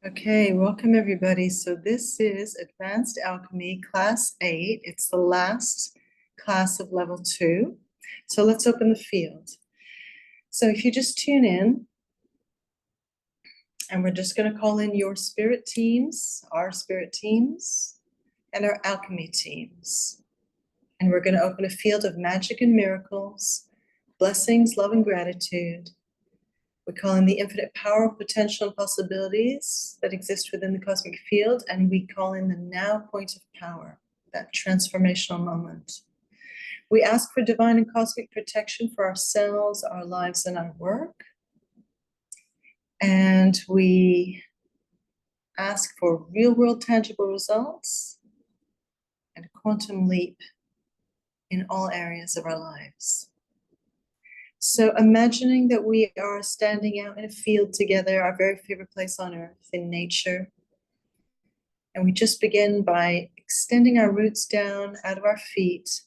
Okay, welcome everybody. So this is Advanced Alchemy Class 8. It's the last class of Level 2. So let's open the field. So if you just tune in, and we're just going to call in your spirit teams, our spirit teams, and our alchemy teams. And we're going to open a field of magic and miracles, blessings, love, and gratitude. We call in the infinite power, potential, and possibilities that exist within the cosmic field, and we call in the now point of power, that transformational moment. We ask for divine and cosmic protection for ourselves, our lives, and our work. And we ask for real-world tangible results and a quantum leap in all areas of our lives. So imagining that we are standing out in a field together, our very favorite place on earth, in nature. And we just begin by extending our roots down out of our feet,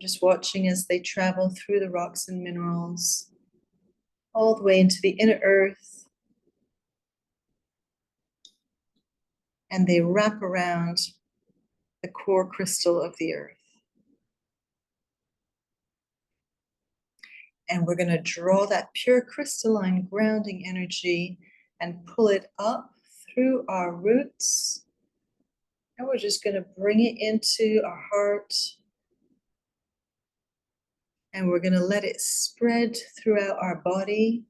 just watching as they travel through the rocks and minerals, all the way into the inner earth. And they wrap around the core crystal of the earth. And we're going to draw that pure crystalline grounding energy and pull it up through our roots. And we're just going to bring it into our heart. And we're going to let it spread throughout our body.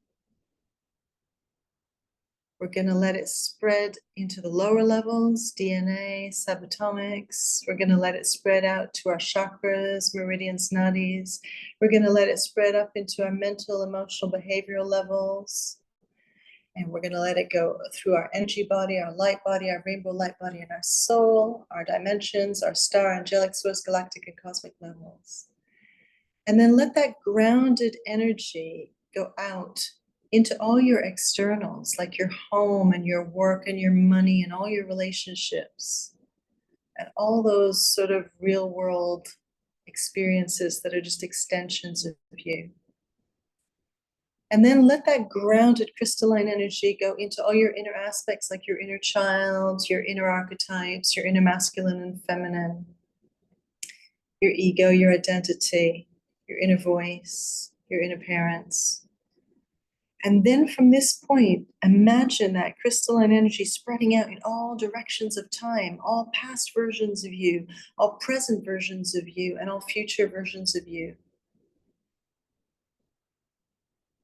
We're going to let it spread into the lower levels, DNA, subatomics. We're going to let it spread out to our chakras, meridians, nadis. We're going to let it spread up into our mental, emotional, behavioral levels. And we're going to let it go through our energy body, our light body, our rainbow light body, and our soul, our dimensions, our star, angelic, source, galactic, and cosmic levels. And then let that grounded energy go out into all your externals, like your home and your work and your money and all your relationships and all those sort of real world experiences that are just extensions of you. And then let that grounded crystalline energy go into all your inner aspects, like your inner child, your inner archetypes, your inner masculine and feminine, your ego, your identity, your inner voice, your inner parents. And then from this point, imagine that crystalline energy spreading out in all directions of time, all past versions of you, all present versions of you, and all future versions of you.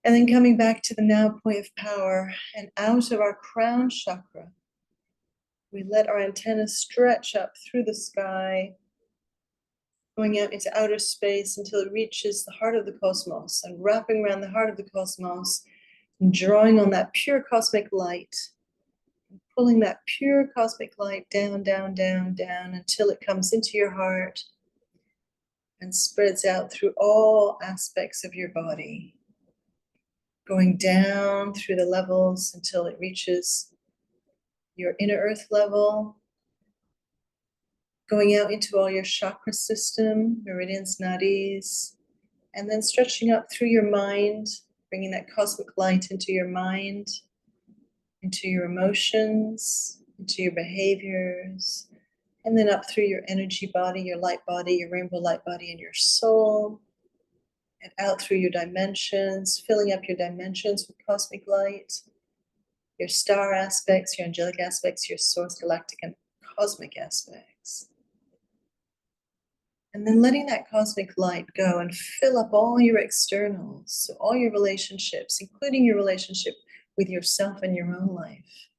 And then coming back to the now point of power and out of our crown chakra, we let our antennas stretch up through the sky, going out into outer space until it reaches the heart of the cosmos, and wrapping around the heart of the cosmos, and drawing on that pure cosmic light, and pulling that pure cosmic light down, down, down, down until it comes into your heart and spreads out through all aspects of your body, going down through the levels until it reaches your inner earth level, going out into all your chakra system, meridians, nadis, and then stretching up through your mind, bringing that cosmic light into your mind, into your emotions, into your behaviors, and then up through your energy body, your light body, your rainbow light body, and your soul, and out through your dimensions, filling up your dimensions with cosmic light, your star aspects, your angelic aspects, your source, galactic, and cosmic aspects. And then letting that cosmic light go and fill up all your externals, so all your relationships, including your relationship with yourself and your own life,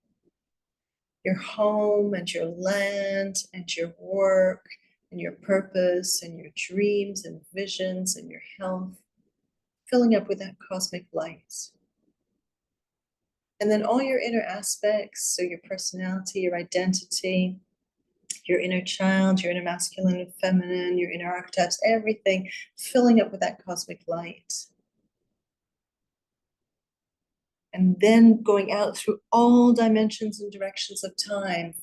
your home and your land and your work and your purpose and your dreams and visions and your health, filling up with that cosmic light. And then all your inner aspects, so your personality, your identity, your inner child, your inner masculine and feminine, your inner archetypes, everything filling up with that cosmic light. And then going out through all dimensions and directions of time,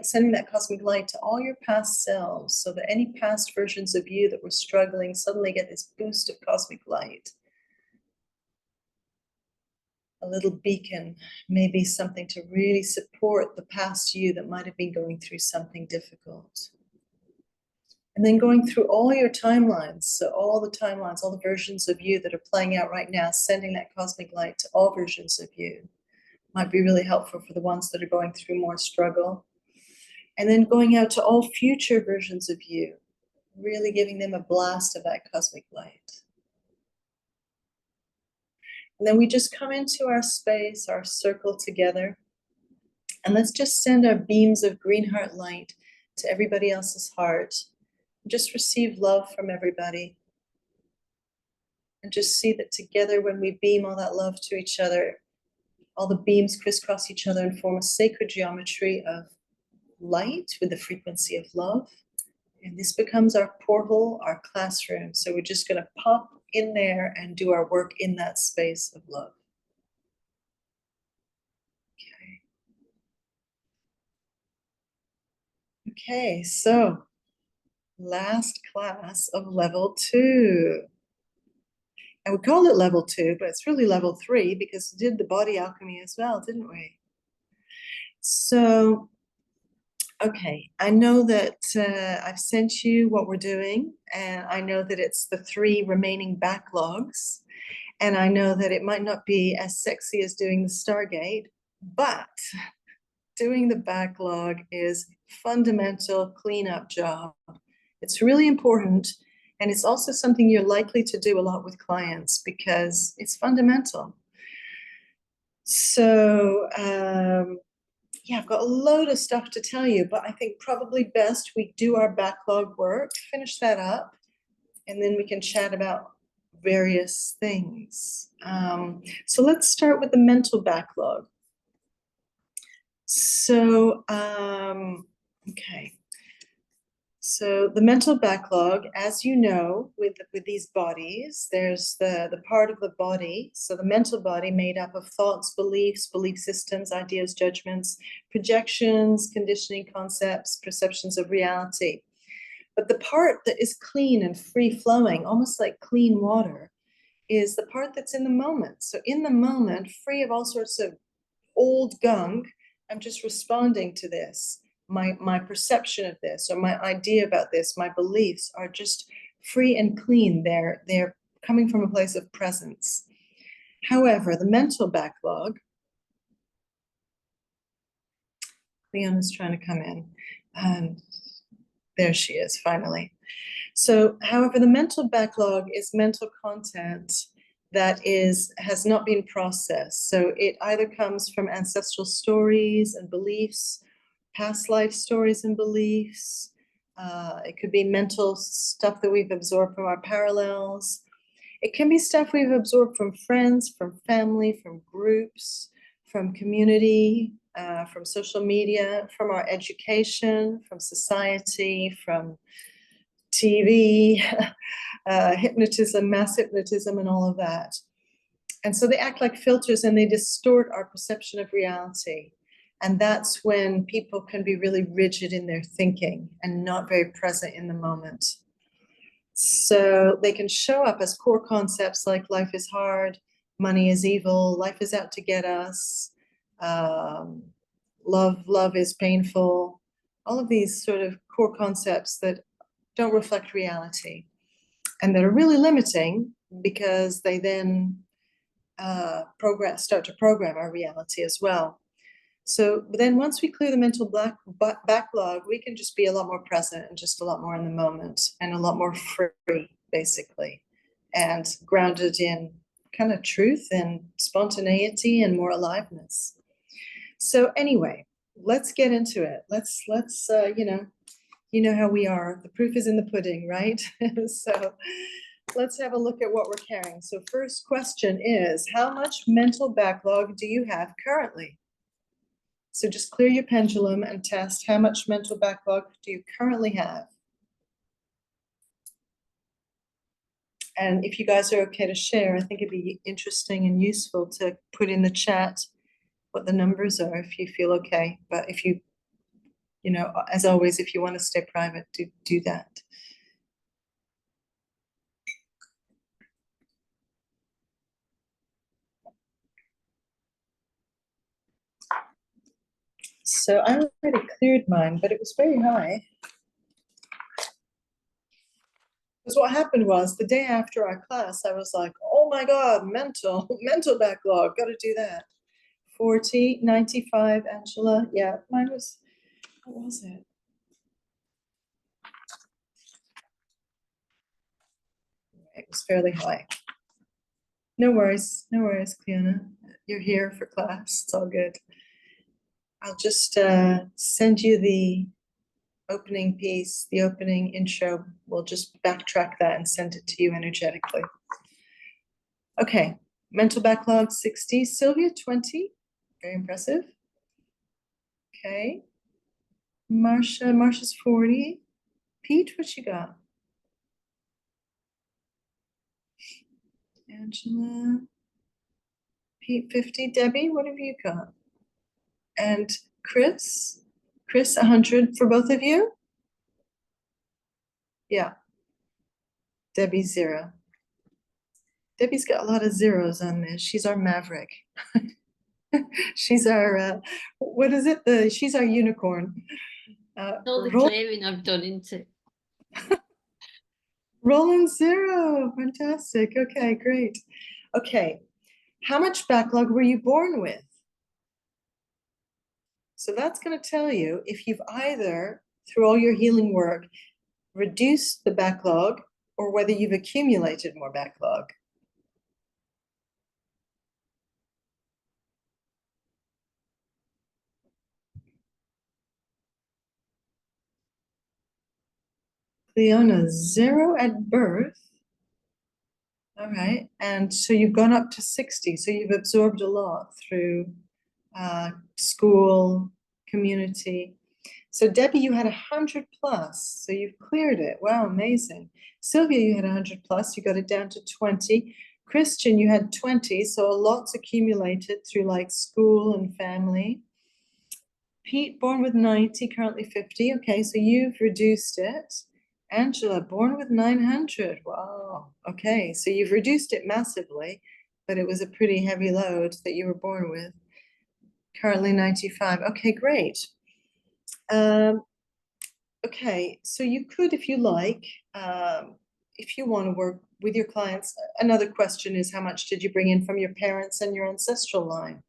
sending that cosmic light to all your past selves, so that any past versions of you that were struggling suddenly get this boost of cosmic light. a little beacon, maybe something to really support the past you that might have been going through something difficult. And then going through all your timelines, so all the timelines, all the versions of you that are playing out right now, sending that cosmic light to all versions of you might be really helpful for the ones that are going through more struggle. And then going out to all future versions of you, really giving them a blast of that cosmic light. And then we just come into our space, our circle together, and let's just send our beams of green heart light to everybody else's heart. Just receive love from everybody. And just see that together, when we beam all that love to each other, all the beams crisscross each other and form a sacred geometry of light with the frequency of love. And this becomes our portal, our classroom. So we're just going to pop in there and do our work in that space of love. Okay, so last class of level 2. And we call it level 2, but it's really level 3 because we did the body alchemy as well, didn't we? So, okay, I know that I've sent you what we're doing, and I know that it's the 3 remaining backlogs, and I know that it might not be as sexy as doing the Stargate, but doing the backlog is fundamental cleanup job. It's really important, and it's also something you're likely to do a lot with clients because it's fundamental. So, yeah, I've got a load of stuff to tell you, but I think probably best we do our backlog work, finish that up, and then we can chat about various things. So let's start with the mental backlog. So, okay. So the mental backlog, as you know, with these bodies, there's the part of the body, so the mental body made up of thoughts, beliefs, belief systems, ideas, judgments, projections, conditioning, concepts, perceptions of reality. But the part that is clean and free-flowing, almost like clean water, is the part that's in the moment. So in the moment, free of all sorts of old gunk, I'm just responding to this. My perception of this, or my idea about this, my beliefs are just free and clean. They're coming from a place of presence. However, the mental backlog, Leona's trying to come in, and there she is finally. So, however, the mental backlog is mental content that has not been processed. So it either comes from ancestral stories and beliefs, past life stories and beliefs. It could be mental stuff that we've absorbed from our parallels. It can be stuff we've absorbed from friends, from family, from groups, from community, from social media, from our education, from society, from TV, hypnotism, mass hypnotism, and all of that. And so they act like filters and they distort our perception of reality. And that's when people can be really rigid in their thinking and not very present in the moment. So they can show up as core concepts like life is hard, money is evil, life is out to get us, love is painful, all of these sort of core concepts that don't reflect reality and that are really limiting because they then start to program our reality as well. So then once we clear the mental backlog, we can just be a lot more present and just a lot more in the moment and a lot more free, basically, and grounded in kind of truth and spontaneity and more aliveness. So anyway, let's get into it. Let's you know how we are. The proof is in the pudding, right? So let's have a look at what we're carrying. So first question is, how much mental backlog do you have currently? So just clear your pendulum and test how much mental backlog do you currently have? And if you guys are okay to share, I think it'd be interesting and useful to put in the chat what the numbers are if you feel okay. But if you know, as always, if you want to stay private, do that. So I already cleared mine, but it was very high. Because what happened was the day after our class, I was like, oh my God, mental backlog, got to do that. 40, 95, Angela. Yeah, mine was, what was it? It was fairly high. No worries, Cleona. You're here for class. It's all good. I'll just send you the opening piece, the opening intro. We'll just backtrack that and send it to you energetically. Okay, mental backlog 60, Sylvia 20, very impressive. Okay, Marcia's 40. Pete, what you got? Angela, Pete 50, Debbie, what have you got? And Chris, 100 for both of you? Yeah, Debbie 0. Debbie's got a lot of zeros on this. She's our maverick. She's our, what is it? She's our unicorn. Totally claiming I've done into. Roland 0, fantastic. Okay, great. Okay, how much backlog were you born with? So that's going to tell you if you've either, through all your healing work, reduced the backlog or whether you've accumulated more backlog. Leona, 0 at birth. All right, and so you've gone up to 60, so you've absorbed a lot through school, community. So Debbie, you had 100 plus, so you've cleared it. Wow, amazing. Sylvia, you had 100 plus, you got it down to 20. Christian, you had 20, so a lot's accumulated through like school and family. Pete, born with 90, currently 50. Okay, so you've reduced it. Angela, born with 900. Wow. Okay, so you've reduced it massively, but it was a pretty heavy load that you were born with. Currently 95. Okay, great. Okay, so you could, if you like, if you want to work with your clients, another question is how much did you bring in from your parents and your ancestral line?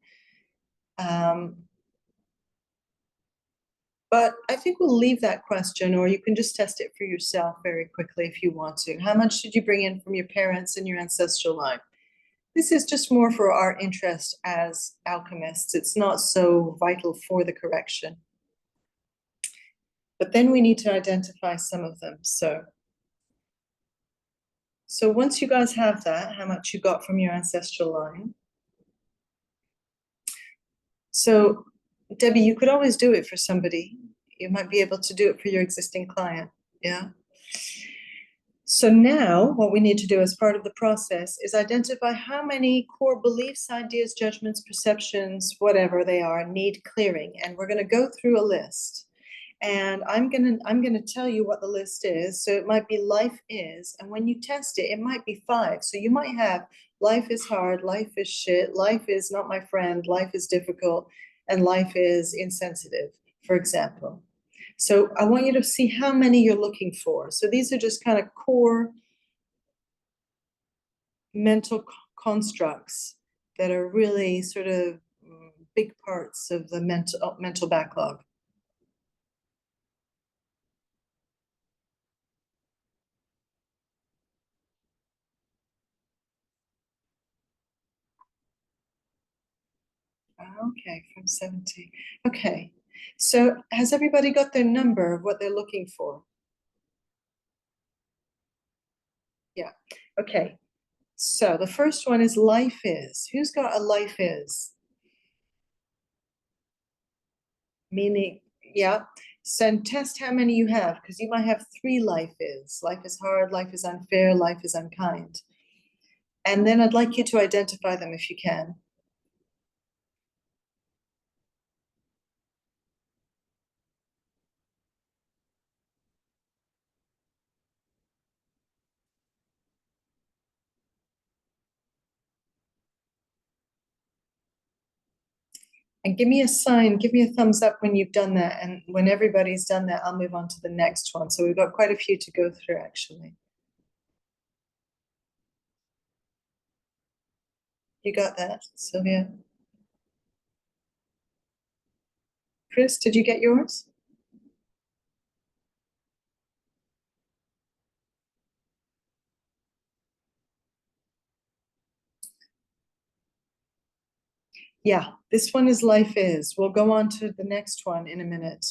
But I think we'll leave that question, or you can just test it for yourself very quickly if you want to. How much did you bring in from your parents and your ancestral line? This is just more for our interest as alchemists. It's not so vital for the correction. But then we need to identify some of them. So once you guys have that, how much you got from your ancestral line. So Debbie, you could always do it for somebody. You might be able to do it for your existing client. Yeah. So now what we need to do as part of the process is identify how many core beliefs, ideas, judgments, perceptions, whatever they are, need clearing. And we're going to go through a list. And I'm gonna tell you what the list is. So it might be life is, and when you test it, it might be 5. So you might have life is hard, life is shit, life is not my friend, life is difficult, and life is insensitive, for example. So I want you to see how many you're looking for. So these are just kind of core mental constructs that are really sort of big parts of the mental backlog. Okay, from 70. Okay, so has everybody got their number of what they're looking for? Yeah, okay. So the first one is life is. Who's got a life is? Meaning, yeah. So test how many you have, because you might have 3 life is. Life is hard, life is unfair, life is unkind. And then I'd like you to identify them if you can. And give me a sign, give me a thumbs up when you've done that. And when everybody's done that, I'll move on to the next one. So we've got quite a few to go through, actually. You got that, Sylvia? Chris, did you get yours? Yeah, this one is life is. We'll go on to the next one in a minute.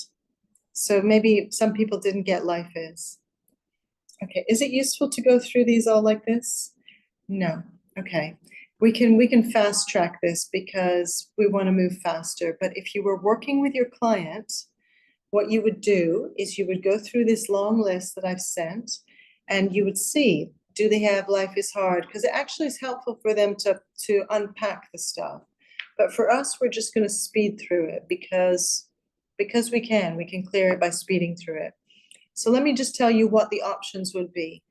So maybe some people didn't get life is. Okay, is it useful to go through these all like this? No. Okay. We can fast track this because we want to move faster. But if you were working with your client, what you would do is you would go through this long list that I've sent and you would see, do they have life is hard? Because it actually is helpful for them to unpack the stuff. But for us, we're just going to speed through it because we can clear it by speeding through it. So let me just tell you what the options would be.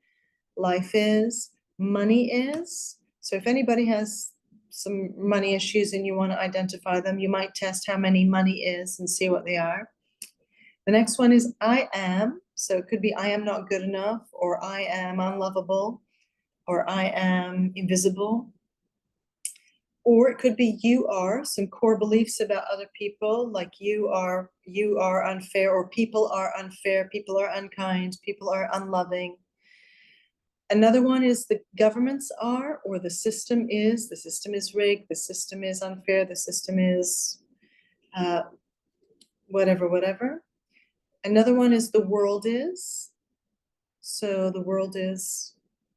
Life is, money is. So if anybody has some money issues and you want to identify them, you might test how many money is and see what they are. The next one is I am. So it could be I am not good enough, or I am unlovable, or I am invisible. Or it could be you are, some core beliefs about other people, like you are unfair, or people are unfair, people are unkind, people are unloving. Another one is the governments are, or the system is rigged, the system is unfair, the system is whatever. Another one is the world is. So the world is,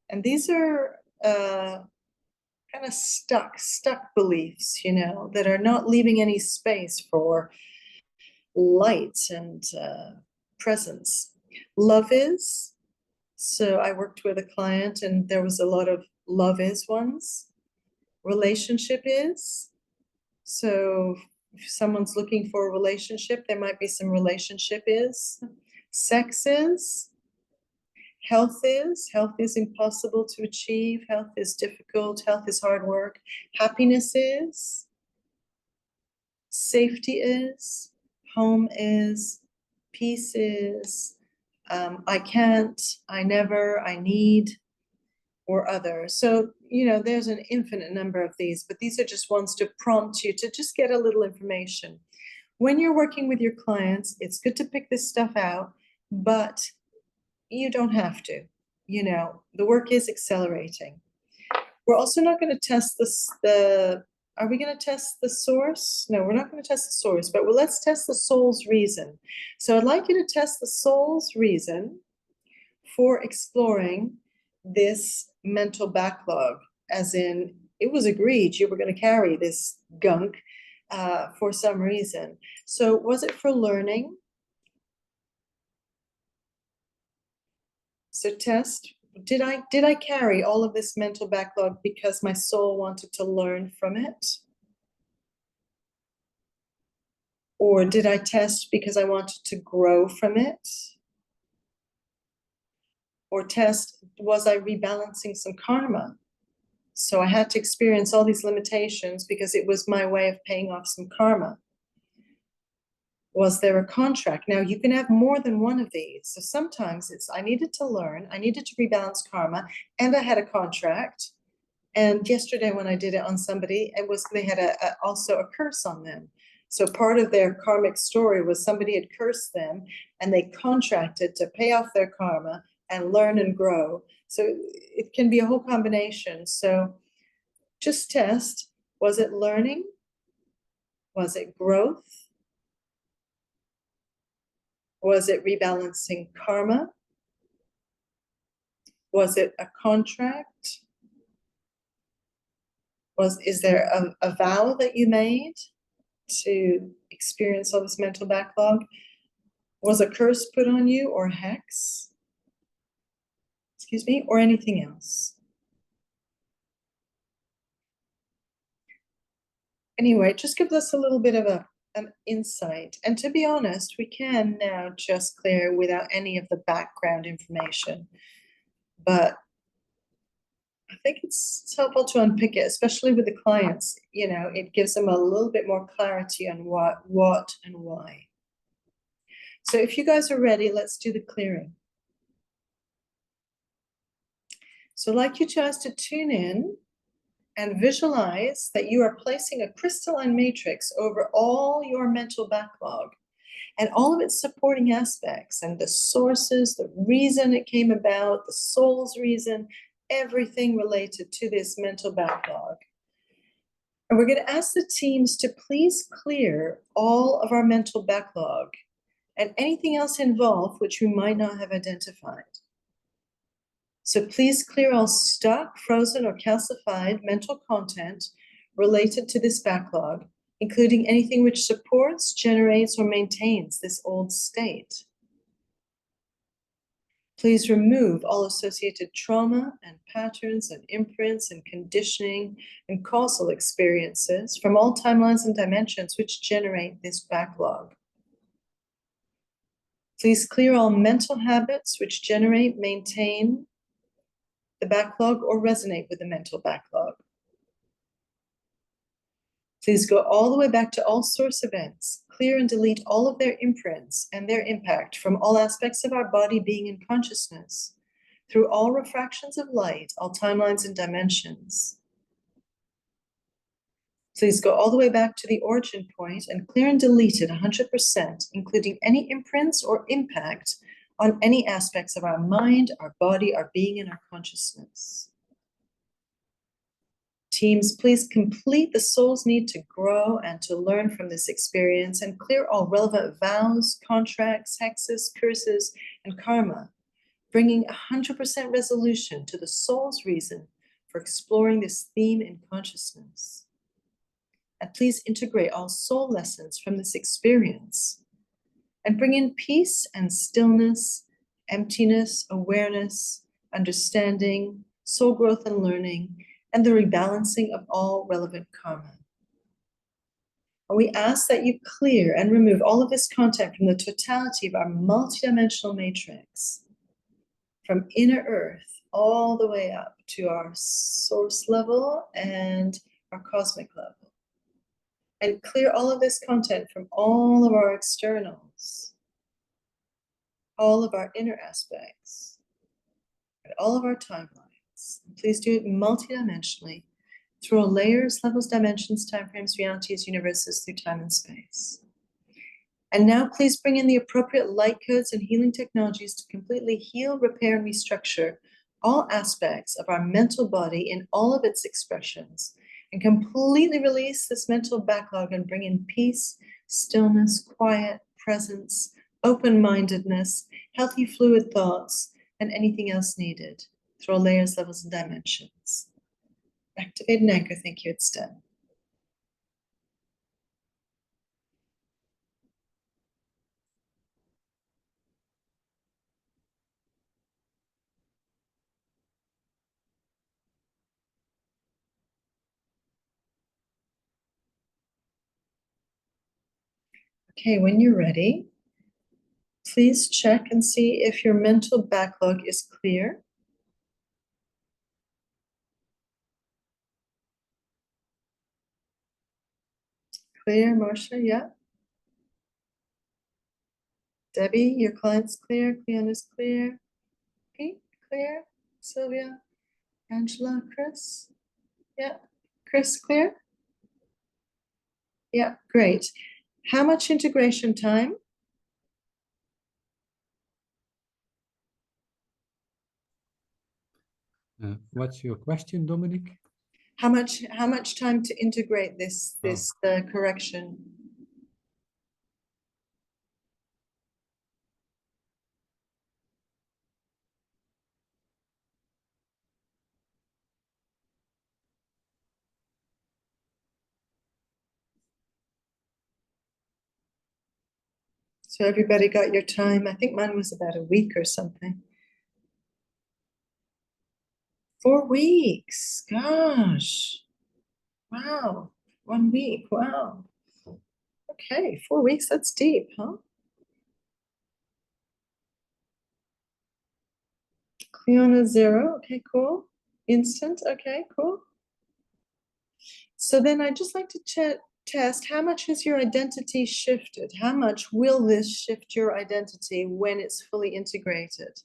and these are kind of stuck beliefs, that are not leaving any space for light and presence. Love is. So I worked with a client and there was a lot of love is ones. Relationship is. So if someone's looking for a relationship, there might be some relationship is. Sex is. Health is impossible to achieve. Health is difficult. Health is hard work. Happiness is. Safety is. Home is. Peace is. I can't, I never, I need, or other. So, there's an infinite number of these, but these are just ones to prompt you to just get a little information. When you're working with your clients, it's good to pick this stuff out, but you don't have to. The work is accelerating. We're also not going to test are we going to test the source? No, we're not going to test the source, but let's test the soul's reason. So I'd like you to test the soul's reason for exploring this mental backlog, as in it was agreed you were going to carry this gunk for some reason. So was it for learning? So test, did I carry all of this mental backlog because my soul wanted to learn from it? Or did I test because I wanted to grow from it? Or test, was I rebalancing some karma? So I had to experience all these limitations because it was my way of paying off some karma. Was there a contract? Now you can have more than one of these. So sometimes it's, I needed to learn, I needed to rebalance karma, and I had a contract. And yesterday when I did it on somebody, they had also a curse on them. So part of their karmic story was somebody had cursed them and they contracted to pay off their karma and learn and grow. So it can be a whole combination. So just test, was it learning? Was it growth? Was it rebalancing karma? Was it a contract? Is there a vow that you made to experience all this mental backlog? Was a curse put on you, or hex? Excuse me, or anything else? Anyway, it just gives us a little bit of an insight. And to be honest, we can now just clear without any of the background information. But I think it's helpful to unpick it, especially with the clients. You know, it gives them a little bit more clarity on what, and why. So if you guys are ready, let's do the clearing. So I'd like you guys to tune in and visualize that you are placing a crystalline matrix over all your mental backlog and all of its supporting aspects and the sources, the reason it came about, the soul's reason, everything related to this mental backlog. And we're going to ask the teams to please clear all of our mental backlog and anything else involved which we might not have identified. So please clear all stuck, frozen, or calcified mental content related to this backlog, including anything which supports, generates, or maintains this old state. Please remove all associated trauma and patterns and imprints and conditioning and causal experiences from all timelines and dimensions which generate this backlog. Please clear all mental habits which generate, maintain the backlog or resonate with the mental backlog. Please go all the way back to all source events, clear and delete all of their imprints and their impact from all aspects of our body, being, and consciousness, through all refractions of light, all timelines and dimensions. Please go all the way back to the origin point and clear and delete it 100%, including any imprints or impact on any aspects of our mind, our body, our being, and our consciousness. Teams, please complete the soul's need to grow and to learn from this experience and clear all relevant vows, contracts, hexes, curses, and karma, bringing 100% resolution to the soul's reason for exploring this theme in consciousness. And please integrate all soul lessons from this experience and bring in peace and stillness, emptiness, awareness, understanding, soul growth and learning, and the rebalancing of all relevant karma. And we ask that you clear and remove all of this content from the totality of our multidimensional matrix, from inner earth all the way up to our source level and our cosmic level. And clear all of this content from all of our externals, all of our inner aspects, and all of our timelines. And please do it multidimensionally through all layers, levels, dimensions, timeframes, realities, universes, through time and space. And now please bring in the appropriate light codes and healing technologies to completely heal, repair, and restructure all aspects of our mental body in all of its expressions, and completely release this mental backlog and bring in peace, stillness, quiet, presence, open-mindedness, healthy fluid thoughts, and anything else needed through all layers, levels, and dimensions. Activate and anchor. Thank you. It's done. Okay, when you're ready, please check and see if your mental backlog is clear. Clear, Marcia, yeah. Debbie, your client's clear. Cleona's clear. Pete, clear. Sylvia, Angela, Chris. Yeah. Chris, clear? Yeah, great. How much integration time? What's your question, Dominic? How much time to integrate this correction? So everybody got your time. I think mine was about a week or something. 4 weeks. Gosh. Wow. 1 week. Wow. Okay, 4 weeks. That's deep, huh? Cleona 0. Okay, cool. Instant, okay, cool. So then I'd just like to test how much has your identity shifted? How much will this shift your identity when it's fully integrated?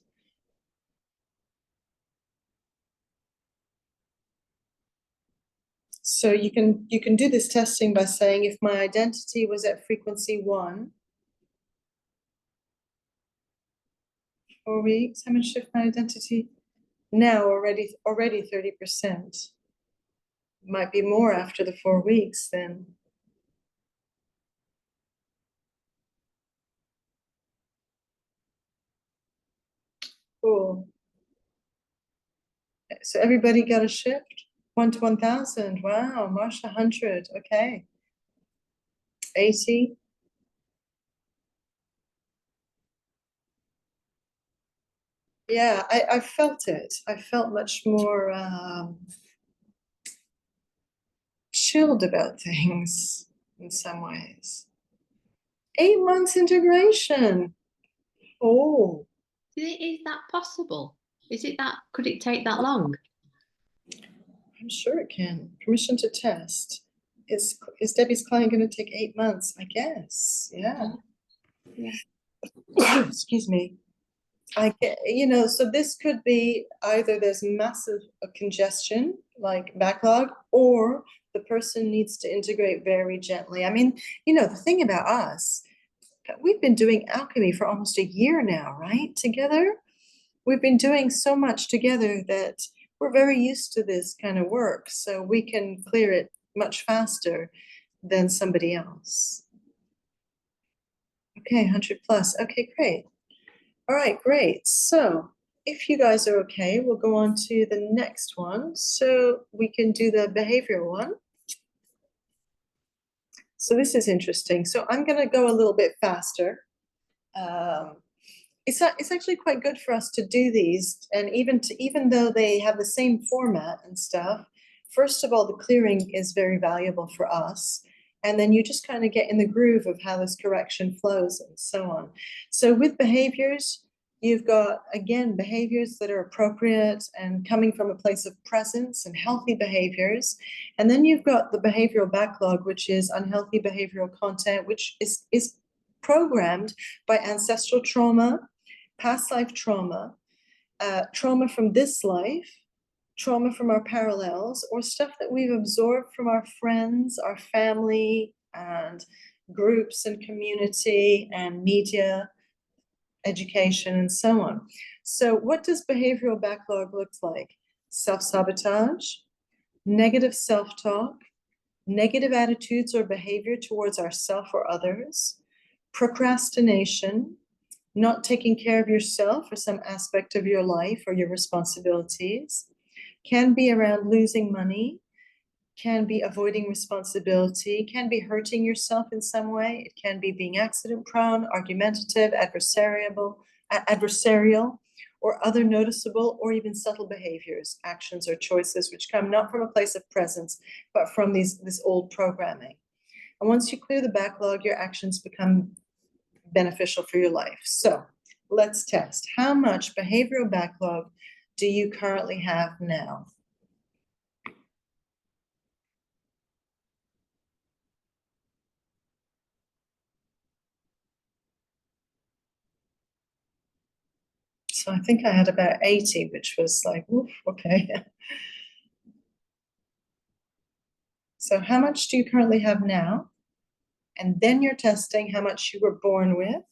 So you can do this testing by saying if my identity was at frequency 1, 4 weeks, how much shift my identity? Now already 30%. Might be more after the 4 weeks then. Cool. So everybody got a shift? 1 to 1,000. Wow, Marsha 100. Okay. 80. Yeah, I felt it. I felt much more chilled about things in some ways. 8 months integration. Oh, Is that possible? Is it that, could it take that long? I'm sure it can. Permission to test. Is Debbie's client going to take 8 months? I guess. Yeah. Yeah. Excuse me. I get, so this could be either there's massive congestion, like backlog, or the person needs to integrate very gently. I mean, the thing about us, we've been doing alchemy for almost a year now, right? Together. We've been doing so much together that we're very used to this kind of work, so we can clear it much faster than somebody else. Okay, 100 plus. Okay, great. All right, great. So if you guys are okay, we'll go on to the next one. So we can do the behavioral one. So this is interesting. So I'm going to go a little bit faster. It's actually quite good for us to do these, and even though they have the same format and stuff, first of all, the clearing is very valuable for us. And then you just kind of get in the groove of how this correction flows and so on. So with behaviors, you've got, again, behaviors that are appropriate and coming from a place of presence and healthy behaviors. And then you've got the behavioral backlog, which is unhealthy behavioral content, which is programmed by ancestral trauma, past life trauma, trauma from this life, trauma from our parallels, or stuff that we've absorbed from our friends, our family, and groups and community and media, education, and so on. So what does behavioral backlog look like? Self-sabotage, negative self-talk, negative attitudes or behavior towards ourself or others, procrastination, not taking care of yourself or some aspect of your life or your responsibilities, can be around losing money, can be avoiding responsibility, can be hurting yourself in some way. It can be being accident prone, argumentative, adversarial, or other noticeable or even subtle behaviors, actions or choices which come not from a place of presence, but from this old programming. And once you clear the backlog, your actions become beneficial for your life. So let's test. How much behavioral backlog do you currently have now? So I think I had about 80, which was like, oof, okay. So how much do you currently have now? And then you're testing how much you were born with.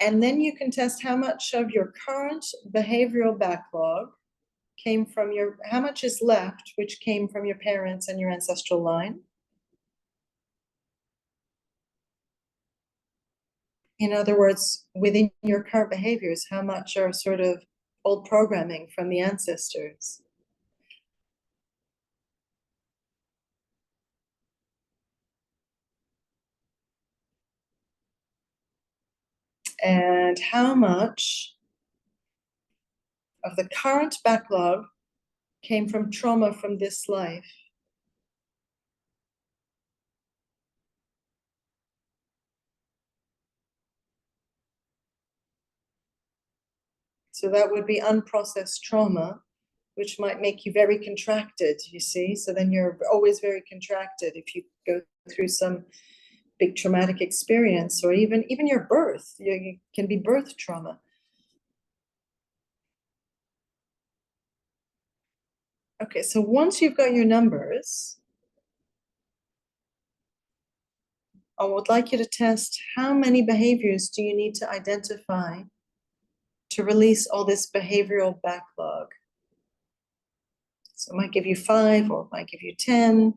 And then you can test how much of your current behavioral backlog came from how much is left, which came from your parents and your ancestral line. In other words, within your current behaviors, how much are sort of old programming from the ancestors? And how much of the current backlog came from trauma from this life. So that would be unprocessed trauma, which might make you very contracted, you see? So then you're always very contracted if you go through some big traumatic experience, or even your birth. You can be birth trauma. Okay, so once you've got your numbers, I would like you to test how many behaviors do you need to identify to release all this behavioral backlog. So it might give you 5, or it might give you 10.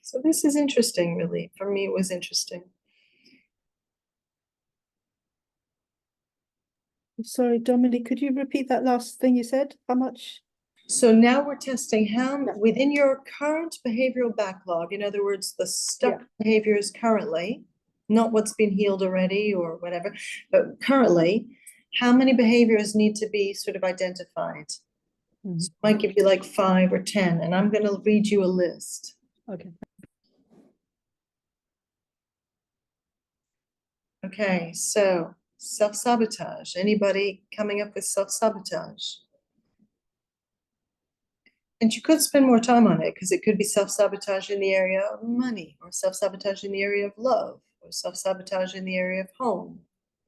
So this is interesting, really. For me, it was interesting. Sorry, Dominic, could you repeat that last thing you said? How much? So now we're testing how within your current behavioral backlog, in other words, the stuck behaviors currently, not what's been healed already or whatever, but currently, how many behaviors need to be sort of identified? So it might give you like 5 or 10, and I'm going to read you a list. Okay. Okay, so self-sabotage. Anybody coming up with self-sabotage? And you could spend more time on it, because it could be self-sabotage in the area of money, or self-sabotage in the area of love, or self-sabotage in the area of home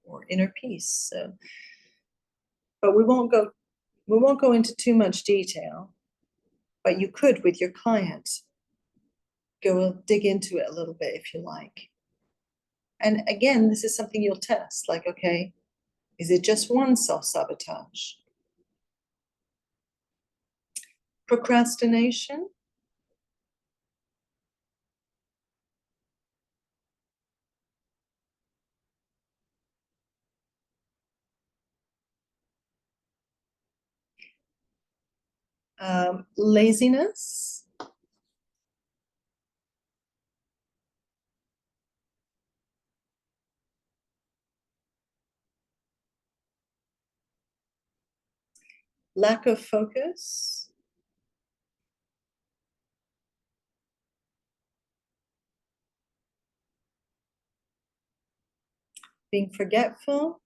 or inner peace. So, but we won't go into too much detail, but you could, with your client, go dig into it a little bit if you like. And again, this is something you'll test, like, okay, is it just one self-sabotage? Procrastination. Laziness. Lack of focus. Being forgetful.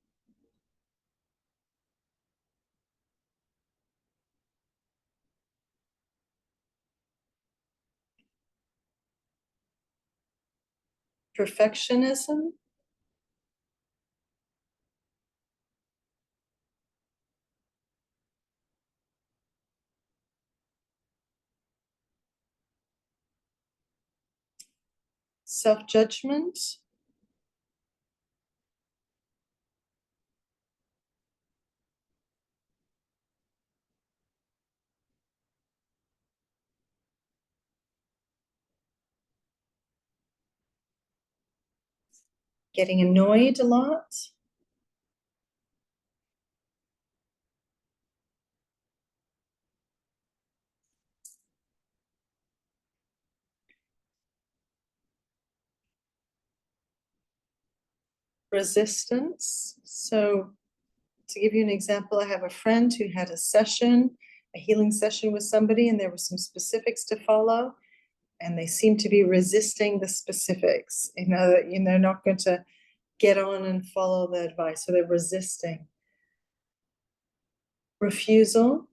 Perfectionism. Self-judgment. Getting annoyed a lot. Resistance. So to give you an example, I have a friend who had a healing session with somebody, and there were some specifics to follow, and they seem to be resisting the specifics. They're not going to get on and follow the advice, so they're resisting. Refusal.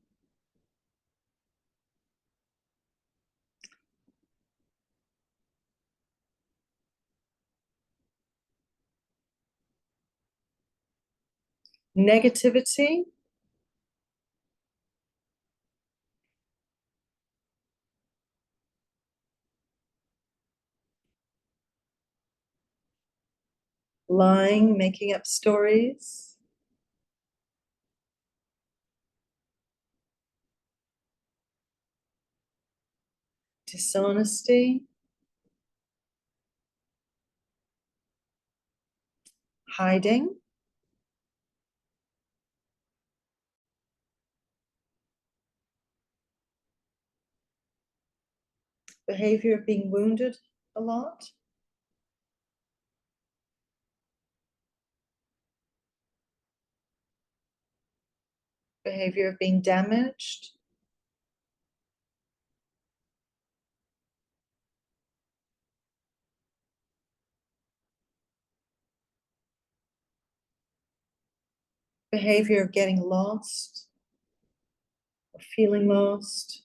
Negativity. Lying, making up stories. Dishonesty. Hiding. Behavior of being wounded a lot. behavior of being damaged, behavior of getting lost or feeling lost,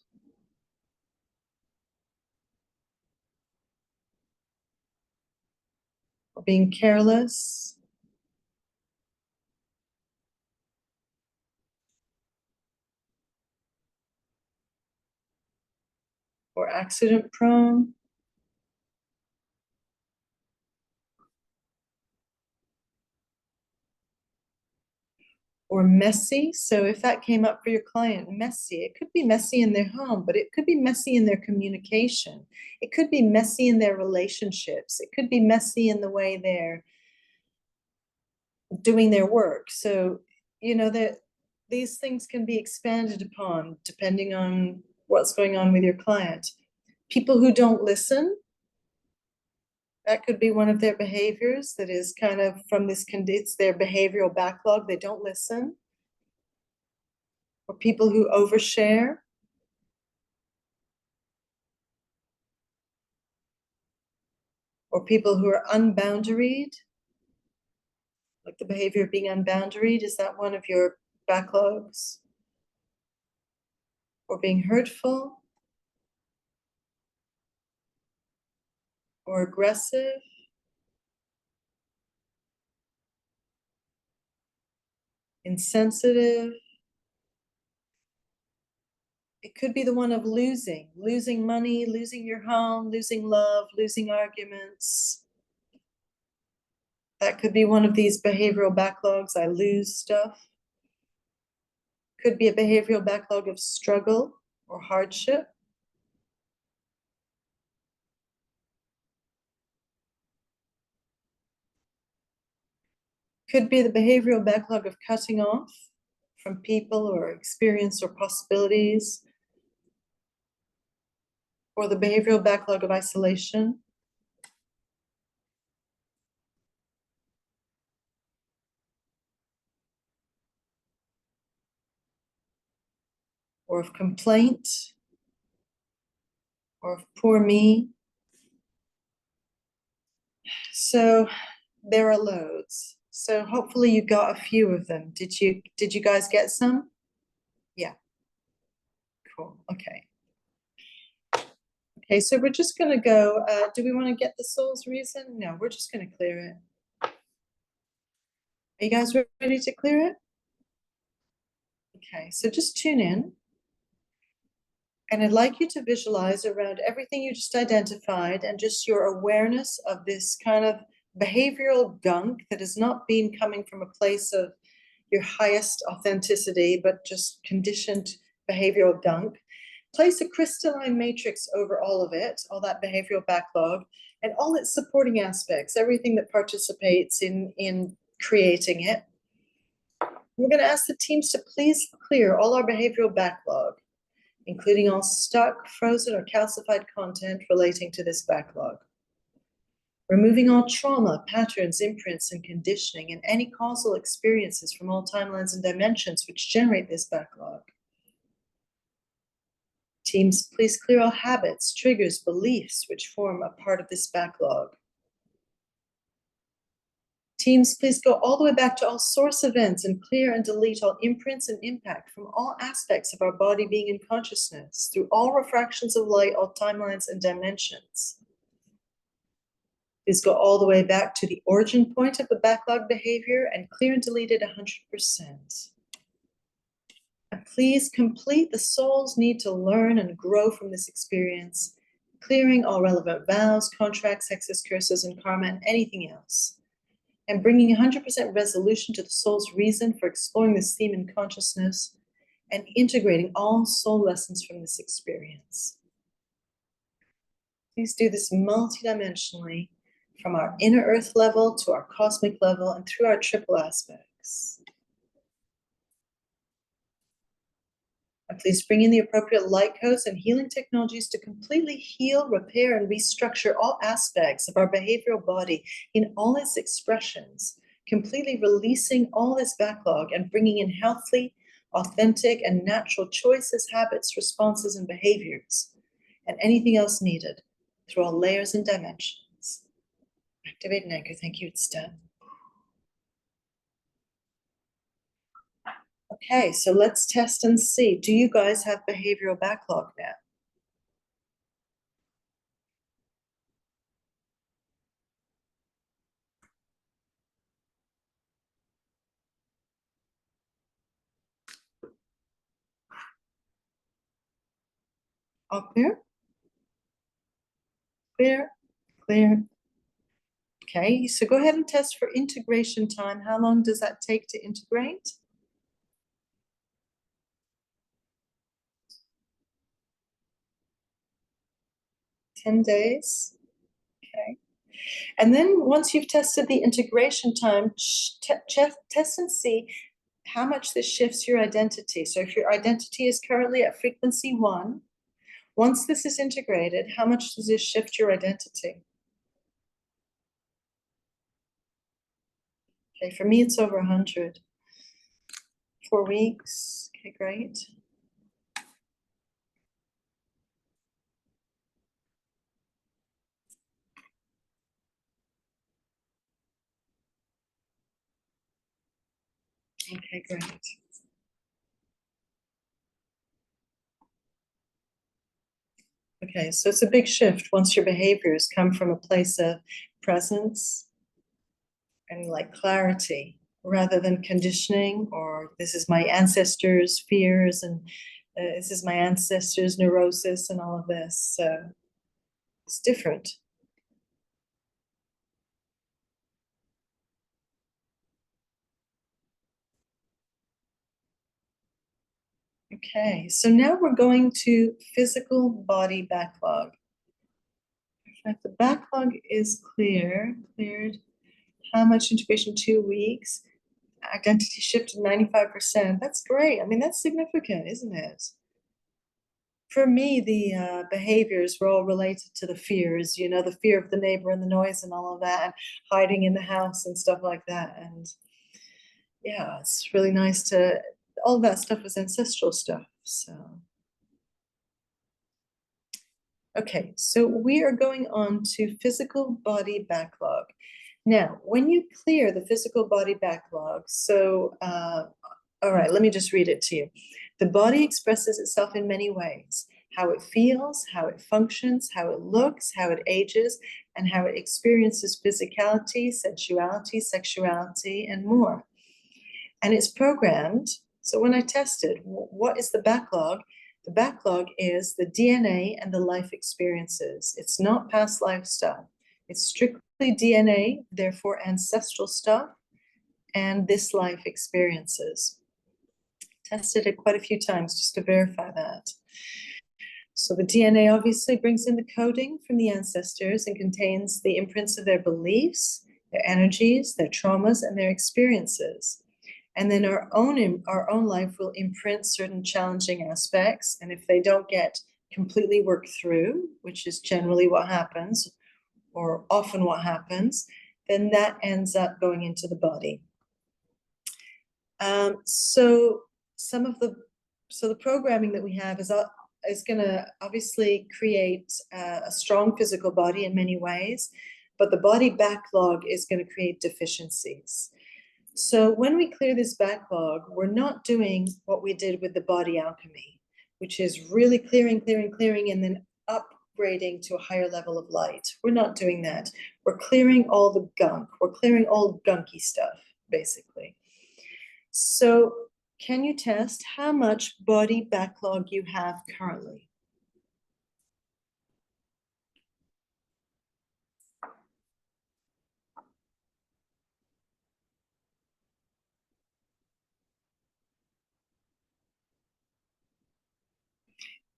or being careless, or accident prone, or messy. So if that came up for your client, messy, it could be messy in their home, but it could be messy in their communication. It could be messy in their relationships. It could be messy in the way they're doing their work. So, you know, that these things can be expanded upon depending on what's going on with your client. People who don't listen, that could be one of their behaviors that is kind of from this, it's their behavioral backlog. They don't listen. Or people who overshare. Or people who are unboundaried. Like the behavior of being unboundaried, is that one of your backlogs? Or being hurtful? Or aggressive? Insensitive? It could be the one of losing money, losing your home, losing love, losing arguments. That could be one of these behavioral backlogs. I lose stuff. Could be a behavioral backlog of struggle or hardship. Could be the behavioral backlog of cutting off from people or experience or possibilities. Or the behavioral backlog of isolation. Or of complaint. Or of poor me. So there are loads. So hopefully you got a few of them. Did you guys get some? Yeah. Cool. Okay. Okay, so we're just gonna go, do we want to get the soul's reason? No, we're just gonna clear it. Are you guys ready to clear it? Okay, so just tune in. And I'd like you to visualize around everything you just identified and just your awareness of this kind of behavioral gunk that has not been coming from a place of your highest authenticity, but just conditioned behavioral gunk. Place a crystalline matrix over all of it, all that behavioral backlog, and all its supporting aspects, everything that participates in creating it. We're going to ask the teams to please clear all our behavioral backlog, including all stuck, frozen, or calcified content relating to this backlog. Removing all trauma, patterns, imprints, and conditioning, and any causal experiences from all timelines and dimensions which generate this backlog. Teams, please clear all habits, triggers, beliefs which form a part of this backlog. Teams, please go all the way back to all source events and clear and delete all imprints and impact from all aspects of our body, being, and consciousness through all refractions of light, all timelines and dimensions. Please go all the way back to the origin point of the backlog behavior and clear and delete it 100%. And please complete the soul's need to learn and grow from this experience, clearing all relevant vows, contracts, hexes, curses, and karma, and anything else. And bringing 100% resolution to the soul's reason for exploring this theme in consciousness and integrating all soul lessons from this experience. Please do this multidimensionally from our inner earth level to our cosmic level and through our triple aspects. And please bring in the appropriate light codes and healing technologies to completely heal, repair, and restructure all aspects of our behavioral body in all its expressions, completely releasing all this backlog and bringing in healthy, authentic and natural choices, habits, responses, and behaviors, and anything else needed through all layers and dimensions. Activate and anchor. Thank you. It's done. Okay, so let's test and see. Do you guys have behavioral backlog now? All clear? Clear, clear. Okay, so go ahead and test for integration time. How long does that take to integrate? 10 days. Okay. And then once you've tested the integration time, test and see how much this shifts your identity. So if your identity is currently at frequency 1, once this is integrated, how much does this shift your identity? Okay, for me, it's over 100. 4 weeks. Okay, great. Okay, great. Okay, so it's a big shift once your behaviors come from a place of presence and like clarity rather than conditioning, or this is my ancestors' fears and this is my ancestors' neurosis and all of this. So it's different. Okay, so now we're going to physical body backlog. In fact, the backlog is cleared. How much integration? 2 weeks. Identity shifted 95%. That's great. I mean, that's significant, isn't it? For me, the behaviors were all related to the fears, you know, the fear of the neighbor and the noise and all of that, and hiding in the house and stuff like that. And yeah, it's really nice to, all that stuff was ancestral stuff. So, okay, so we are going on to physical body backlog. Now, when you clear the physical body backlog, so, all right, let me just read it to you. The body expresses itself in many ways: how it feels, how it functions, how it looks, how it ages, and how it experiences physicality, sensuality, sexuality, and more. And it's programmed. So when I tested, what is the backlog? The backlog is the DNA and the life experiences. It's not past life stuff. It's strictly DNA, therefore ancestral stuff, and this life experiences. Tested it quite a few times just to verify that. So the DNA obviously brings in the coding from the ancestors and contains the imprints of their beliefs, their energies, their traumas, and their experiences. And then our own life will imprint certain challenging aspects. And if they don't get completely worked through, which is generally what happens, or often what happens, then that ends up going into the body. So the programming that we have is going to obviously create a strong physical body in many ways, but the body backlog is going to create deficiencies. So when we clear this backlog, we're not doing what we did with the body alchemy, which is really clearing, and then upgrading to a higher level of light. We're not doing that. We're clearing all the gunk. We're clearing all gunky stuff, basically. So can you test how much body backlog you have currently?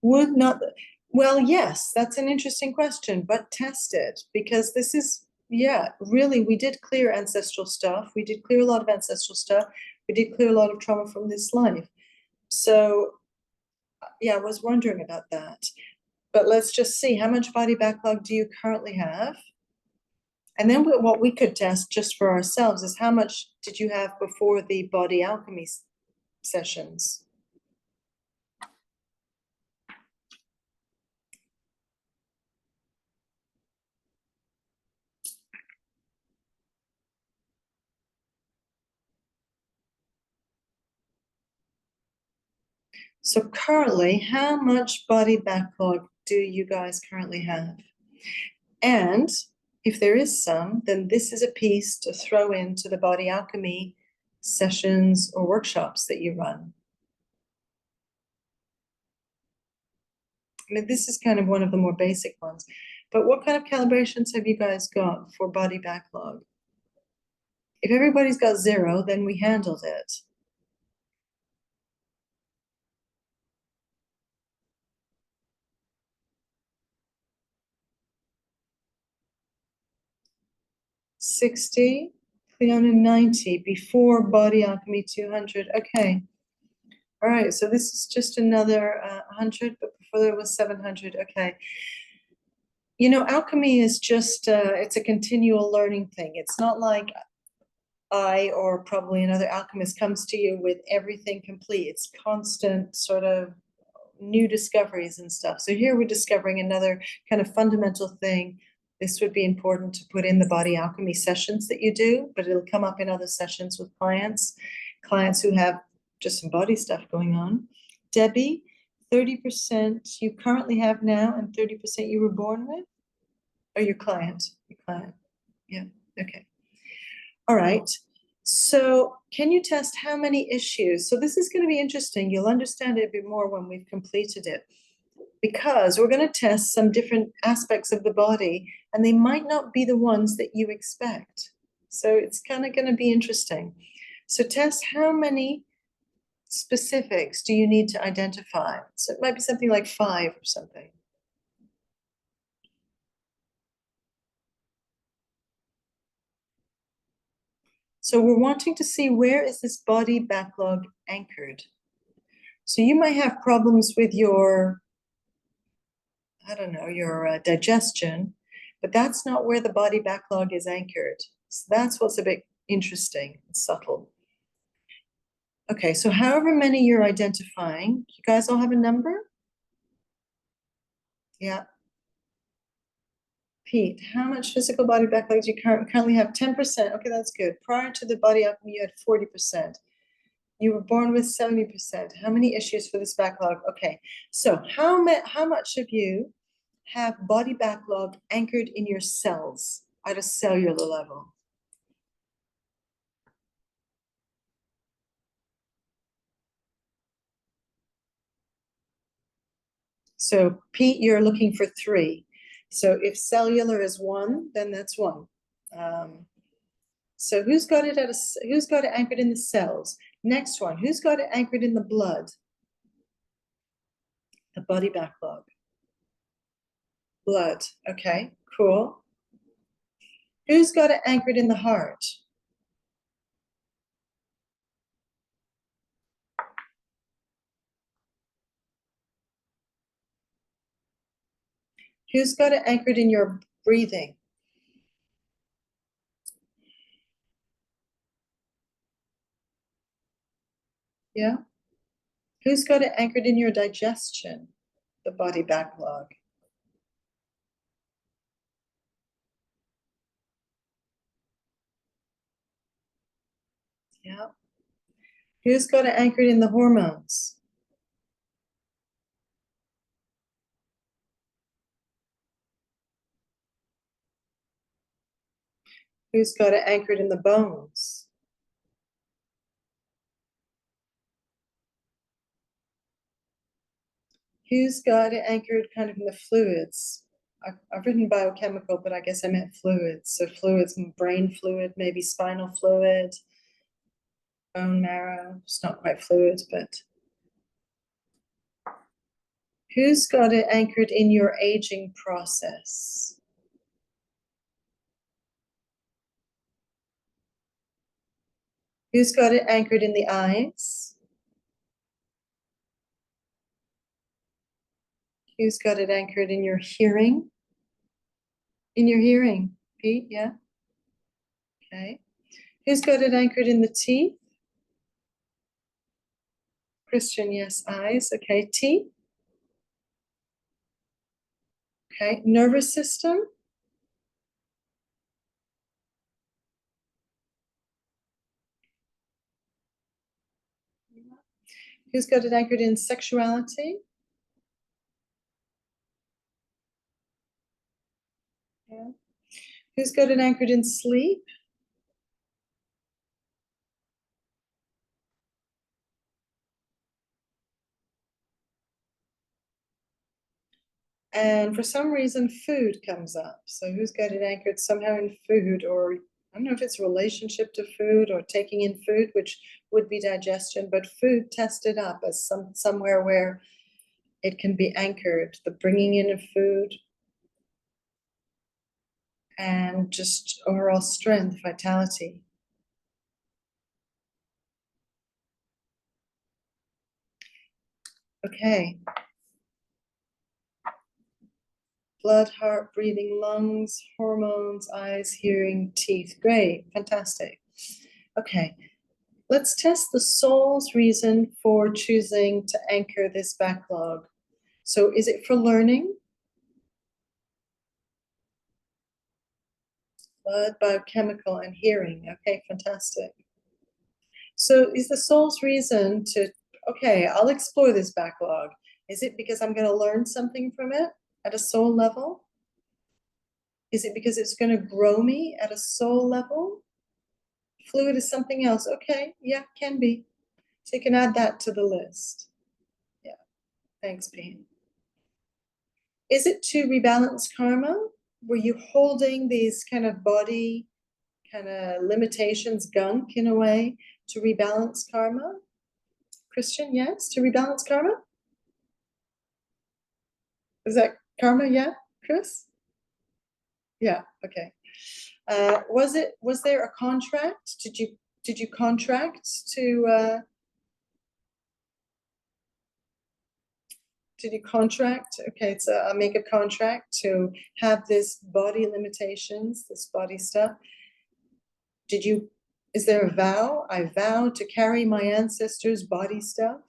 Would not, well, yes, that's an interesting question, but test it, because this is, yeah, really, we did clear ancestral stuff. We did clear a lot of ancestral stuff. We did clear a lot of trauma from this life. So, yeah, I was wondering about that. But let's just see, how much body backlog do you currently have? And then what we could test just for ourselves is how much did you have before the body alchemy sessions? So currently, how much body backlog do you guys currently have? And if there is some, then this is a piece to throw into the body alchemy sessions or workshops that you run. I mean, this is kind of one of the more basic ones, but what kind of calibrations have you guys got for body backlog? If everybody's got 0, then we handled it. $60, Cleona 90, before body alchemy 200. Okay. All right, so this is just another 100, but before there was 700. Okay. You know, alchemy is just, it's a continual learning thing. It's not like I or probably another alchemist comes to you with everything complete. It's constant sort of new discoveries and stuff. So here we're discovering another kind of fundamental thing. This would be important to put in the body alchemy sessions that you do, but it'll come up in other sessions with clients who have just some body stuff going on. Debbie, 30% you currently have now and 30% you were born with? Or your client? Your client. Yeah, okay. All right. So can you test how many issues? So this is going to be interesting. You'll understand it a bit more when we've completed it, because we're going to test some different aspects of the body, and they might not be the ones that you expect. So it's kind of going to be interesting. So test how many specifics do you need to identify? So it might be something like 5 or something. So we're wanting to see, where is this body backlog anchored? So you might have problems with your, I don't know, your digestion, but that's not where the body backlog is anchored. So that's what's a bit interesting and subtle. Okay, so however many you're identifying, you guys all have a number? Yeah. Pete, how much physical body backlog do you currently have? 10%. Okay, that's good. Prior to the body alchemy, you had 40%. You were born with 70%. How many issues for this backlog? Okay, so how much of you have body backlog anchored in your cells at a cellular level? So Pete, you're looking for 3. So if cellular is 1, then that's 1. So who's got it anchored in the cells? Next one, who's got it anchored in the blood? The body backlog. Blood. Okay, cool. Who's got it anchored in the heart? Who's got it anchored in your breathing? Yeah. Who's got it anchored in your digestion? The body backlog. Yeah. Who's got it anchored in the hormones? Who's got it anchored in the bones? Who's got it anchored kind of in the fluids? I've written biochemical, but I guess I meant fluids. So fluids, brain fluid, maybe spinal fluid, bone marrow. It's not quite fluids, but who's got it anchored in your aging process? Who's got it anchored in the eyes? Who's got it anchored in your hearing? In your hearing, Pete, yeah? Okay. Who's got it anchored in the teeth? Christian, yes, eyes. Okay, teeth. Okay, nervous system. Who's got it anchored in sexuality? Yeah. Who's got it anchored in sleep? And for some reason, food comes up. So who's got it anchored somehow in food, or I don't know if it's relationship to food or taking in food, which would be digestion, but food tested up as somewhere where it can be anchored, the bringing in of food and just overall strength, vitality. Okay. Blood, heart, breathing, lungs, hormones, eyes, hearing, teeth. Great, fantastic. Okay, let's test the soul's reason for choosing to anchor this backlog. So is it for learning? Blood, biochemical, and hearing. Okay, fantastic. So is the soul's reason to, okay, I'll explore this backlog. Is it because I'm going to learn something from it at a soul level? Is it because it's going to grow me at a soul level? Fluid is something else. Okay, yeah, can be. So you can add that to the list. Yeah, thanks, Pete. Is it to rebalance karma? Were you holding these kind of body kind of limitations, gunk in a way, to rebalance karma? Christian, yes, to rebalance karma? Is that karma? Yeah, Chris? Yeah, okay. Was there a contract? Did you contract to did you contract? Okay, so I'll make a contract to have this body limitations, this body stuff. Is there a vow? I vow to carry my ancestors' body stuff.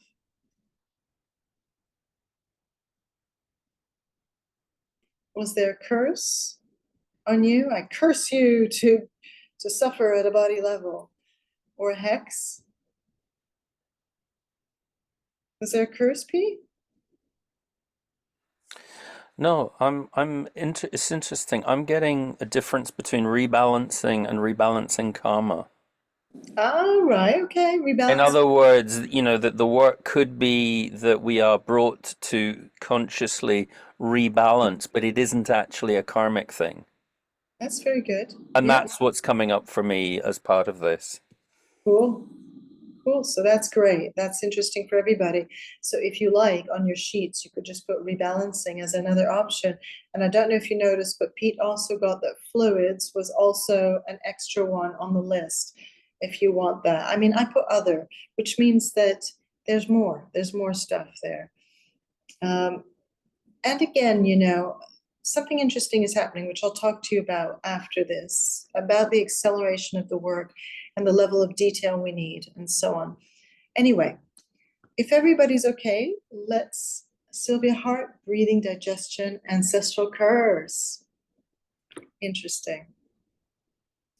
Was there a curse on you? I curse you to suffer at a body level. Or a hex? Was there a curse, Pete? No, it's interesting. I'm getting a difference between rebalancing and rebalancing karma. Oh, right, okay, rebalance. In other words, that the work could be that we are brought to consciously rebalance, but it isn't actually a karmic thing. That's very good. And Yeah, that's what's coming up for me as part of this. cool. Cool, so that's great. That's interesting for everybody. So if you like, on your sheets, you could just put rebalancing as another option. And I don't know if you noticed, but Pete also got that fluids was also an extra one on the list, if you want that. I mean, I put other, which means that there's more stuff there. And again, something interesting is happening, which I'll talk to you about after this, about the acceleration of the work and the level of detail we need and so on. Anyway, if everybody's okay, let's Sylvia, heart, breathing, digestion, ancestral curves. Interesting.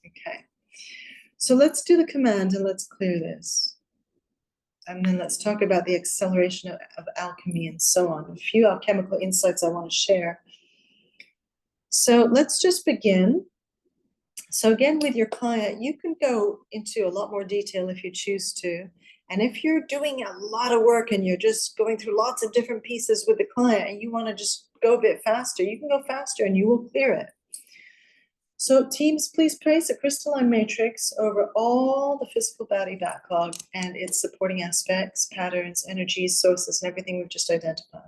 Okay. So let's do the command and let's clear this. And then let's talk about the acceleration of alchemy and so on. A few alchemical insights I want to share. So let's just begin. So again, with your client, you can go into a lot more detail if you choose to. And if you're doing a lot of work and you're just going through lots of different pieces with the client and you want to just go a bit faster, you can go faster and you will clear it. So teams, please place a crystalline matrix over all the physical body backlog and its supporting aspects, patterns, energies, sources, and everything we've just identified.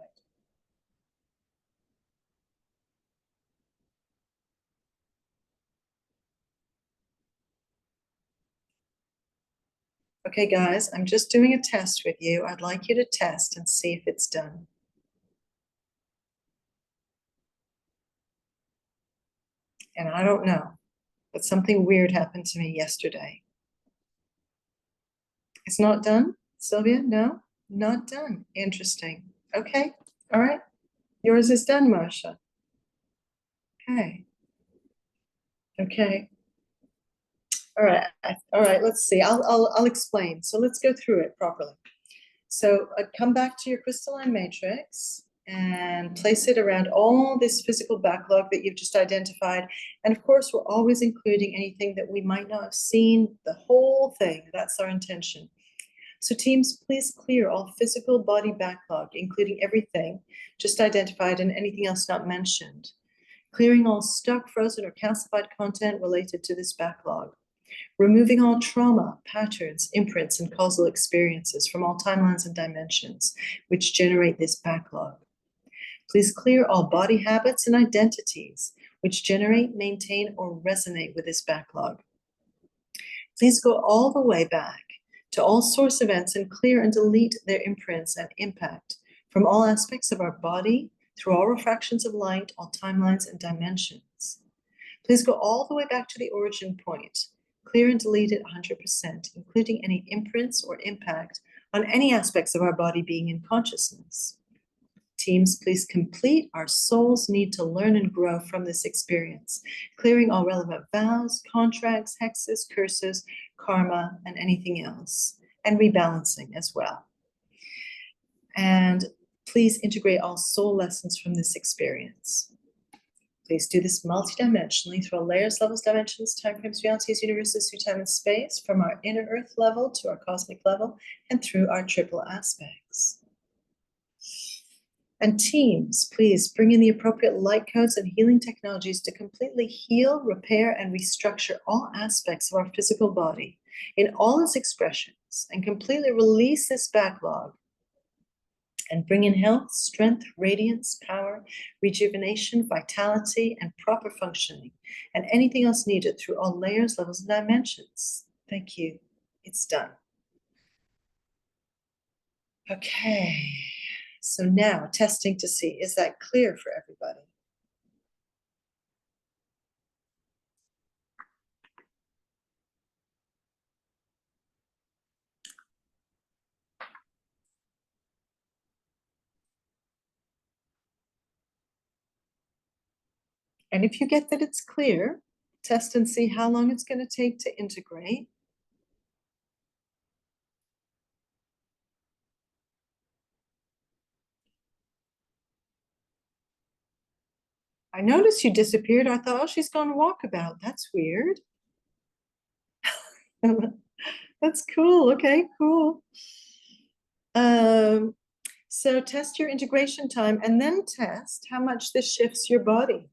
Okay, guys, I'm just doing a test with you. I'd like you to test and see if it's done. And I don't know, but something weird happened to me yesterday. It's not done, Sylvia? No, not done. Interesting. Okay, all right. Yours is done, Marcia. Okay. Okay. All right. All right. Let's see. I'll explain. So let's go through it properly. So come back to your crystalline matrix and place it around all this physical backlog that you've just identified. And of course, we're always including anything that we might not have seen, the whole thing. That's our intention. So teams, please clear all physical body backlog, including everything just identified and anything else not mentioned. Clearing all stuck, frozen, or calcified content related to this backlog. Removing all trauma, patterns, imprints, and causal experiences from all timelines and dimensions which generate this backlog. Please clear all body habits and identities which generate, maintain, or resonate with this backlog. Please go all the way back to all source events and clear and delete their imprints and impact from all aspects of our body, through all refractions of light, all timelines and dimensions. Please go all the way back to the origin point. Clear and delete it 100%, including any imprints or impact on any aspects of our body, being, and consciousness. Teams, please complete our soul's need to learn and grow from this experience, clearing all relevant vows, contracts, hexes, curses, karma, and anything else, and rebalancing as well. And please integrate all soul lessons from this experience. Please do this multidimensionally through all layers, levels, dimensions, timeframes, realities, universes, through time and space, from our inner earth level to our cosmic level, and through our triple aspects. And teams, please bring in the appropriate light codes and healing technologies to completely heal, repair, and restructure all aspects of our physical body in all its expressions, and completely release this backlog and bring in health, strength, radiance, power, rejuvenation, vitality, and proper functioning, and anything else needed through all layers, levels, and dimensions. Thank you. It's done. Okay. So now testing to see, is that clear for everybody? And if you get that it's clear, test and see how long it's going to take to integrate. I noticed you disappeared. I thought, oh, she's gone walkabout. That's weird. That's cool. Okay, cool. So test your integration time and then test how much this shifts your body.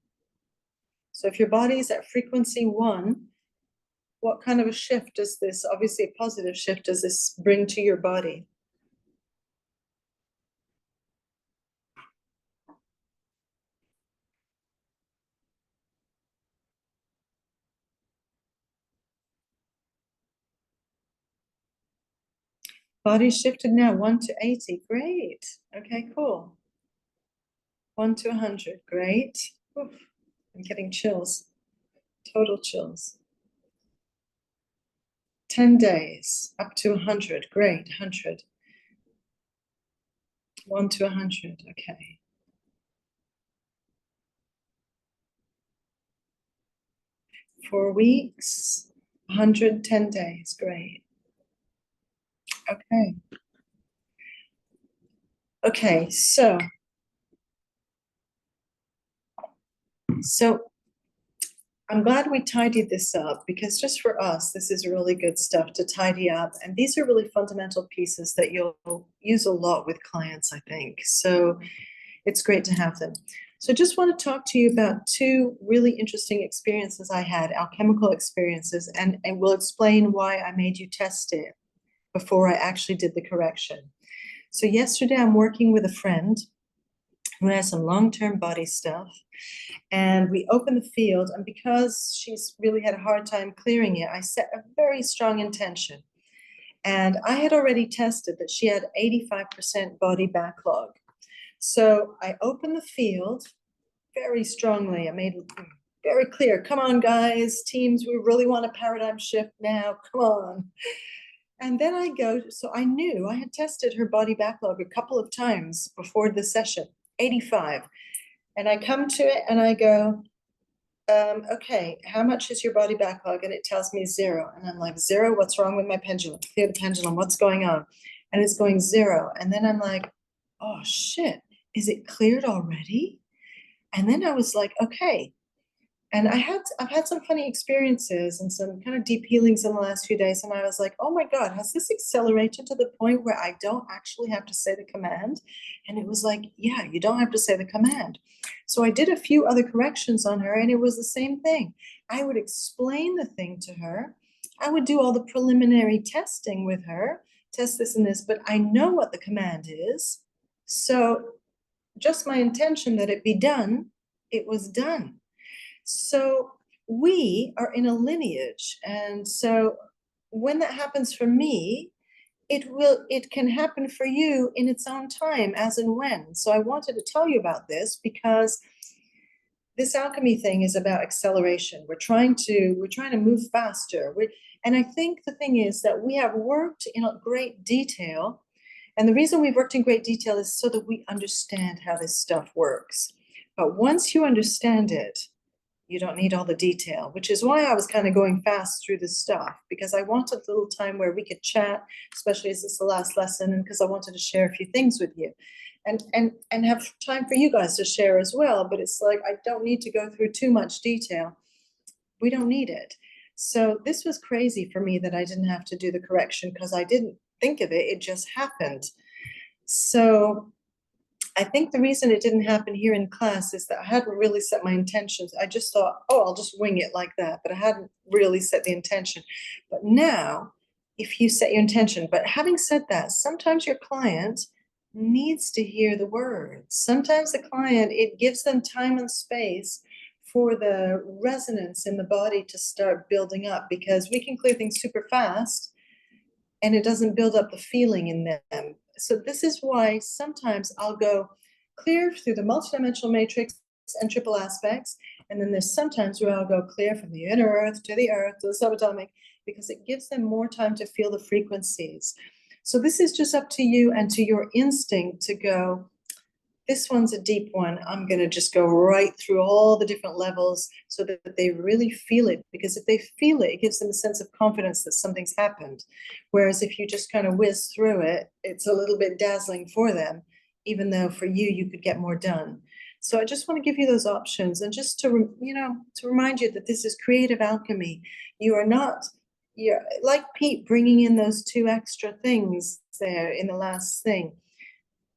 So if your body is at frequency 1, what kind of a shift does this, obviously a positive shift, does this bring to your body? Body shifted now, 1 to 80. Great. Okay, cool. 1 to 100. Great. Oof, I'm getting chills. Total chills. 10 days, up to 100. Great. 100. 1 to 100. Okay. 4 weeks, 110 days. Great. Okay. Okay, so I'm glad we tidied this up, because just for us, this is really good stuff to tidy up. And these are really fundamental pieces that you'll use a lot with clients, I think. So it's great to have them. So I just want to talk to you about 2 really interesting experiences I had, alchemical experiences, and we'll explain why I made you test it before I actually did the correction. So yesterday I'm working with a friend who has some long-term body stuff, and we opened the field, and because she's really had a hard time clearing it, I set a very strong intention. And I had already tested that she had 85% body backlog. So I opened the field very strongly. I made it very clear, come on guys, teams, we really want a paradigm shift now, come on. And then I go, so I knew I had tested her body backlog a couple of times before the session, 85. And I come to it and I go, okay, how much is your body backlog? And it tells me 0. And I'm like, 0, what's wrong with my pendulum? Clear the pendulum, what's going on? and it's going 0. And then I'm like, oh shit, is it cleared already? And then I was like, okay. And I've had some funny experiences and some kind of deep healings in the last few days. And I was like, oh my God, has this accelerated to the point where I don't actually have to say the command? And it was like, yeah, you don't have to say the command. So I did a few other corrections on her, and it was the same thing. I would explain the thing to her. I would do all the preliminary testing with her, test this and this, but I know what the command is. So just my intention that it be done, it was done. So we are in a lineage. And so when that happens for me, it can happen for you in its own time, as and when. So I wanted to tell you about this because this alchemy thing is about acceleration. We're trying to move faster. And I think the thing is that we have worked in a great detail. And the reason we've worked in great detail is so that we understand how this stuff works. But once you understand it, you don't need all the detail, which is why I was kind of going fast through this stuff, because I wanted a little time where we could chat, especially as it's the last lesson, and because I wanted to share a few things with you and have time for you guys to share as well. But it's like, I don't need to go through too much detail. We don't need it. So this was crazy for me that I didn't have to do the correction because I didn't think of it. It just happened. So I think the reason it didn't happen here in class is that I hadn't really set my intentions. I just thought, oh, I'll just wing it like that, but I hadn't really set the intention. But now, if you set your intention, but having said that, sometimes your client needs to hear the words. Sometimes the client, it gives them time and space for the resonance in the body to start building up, because we can clear things super fast and it doesn't build up the feeling in them. So this is why sometimes I'll go clear through the multidimensional matrix and triple aspects. And then there's sometimes where I'll go clear from the inner earth to the subatomic, because it gives them more time to feel the frequencies. So this is just up to you and to your instinct to go, this one's a deep one. I'm going to just go right through all the different levels so that they really feel it. Because if they feel it, it gives them a sense of confidence that something's happened. Whereas if you just kind of whiz through it, it's a little bit dazzling for them, even though for you, you could get more done. So I just want to give you those options, and just to, to remind you that this is creative alchemy. You're like Pete bringing in those 2 extra things there in the last thing.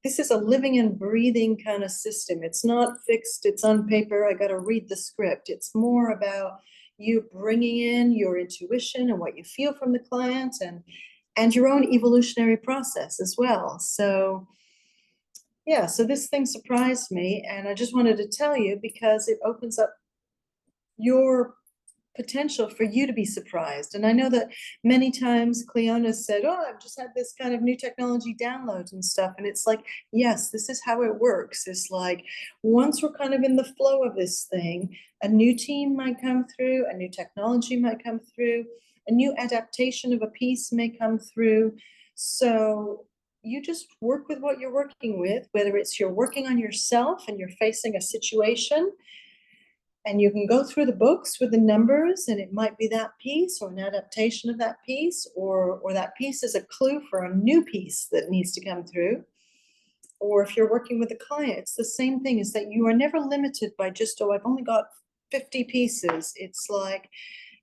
This is a living and breathing kind of system. It's not fixed. It's on paper. I got to read the script. It's more about you bringing in your intuition and what you feel from the client, and your own evolutionary process as well. So yeah, so this thing surprised me, and I just wanted to tell you because it opens up your potential for you to be surprised. And I know that many times Cleona said, oh, I've just had this kind of new technology download and stuff. And it's like, yes, this is how it works. It's like, once we're kind of in the flow of this thing, a new team might come through, a new technology might come through, a new adaptation of a piece may come through. So you just work with what you're working with, whether it's you're working on yourself and you're facing a situation, and you can go through the books with the numbers, and it might be that piece or an adaptation of that piece, or that piece is a clue for a new piece that needs to come through. Or if you're working with a client, it's the same thing, is that you are never limited by just, oh, I've only got 50 pieces. It's like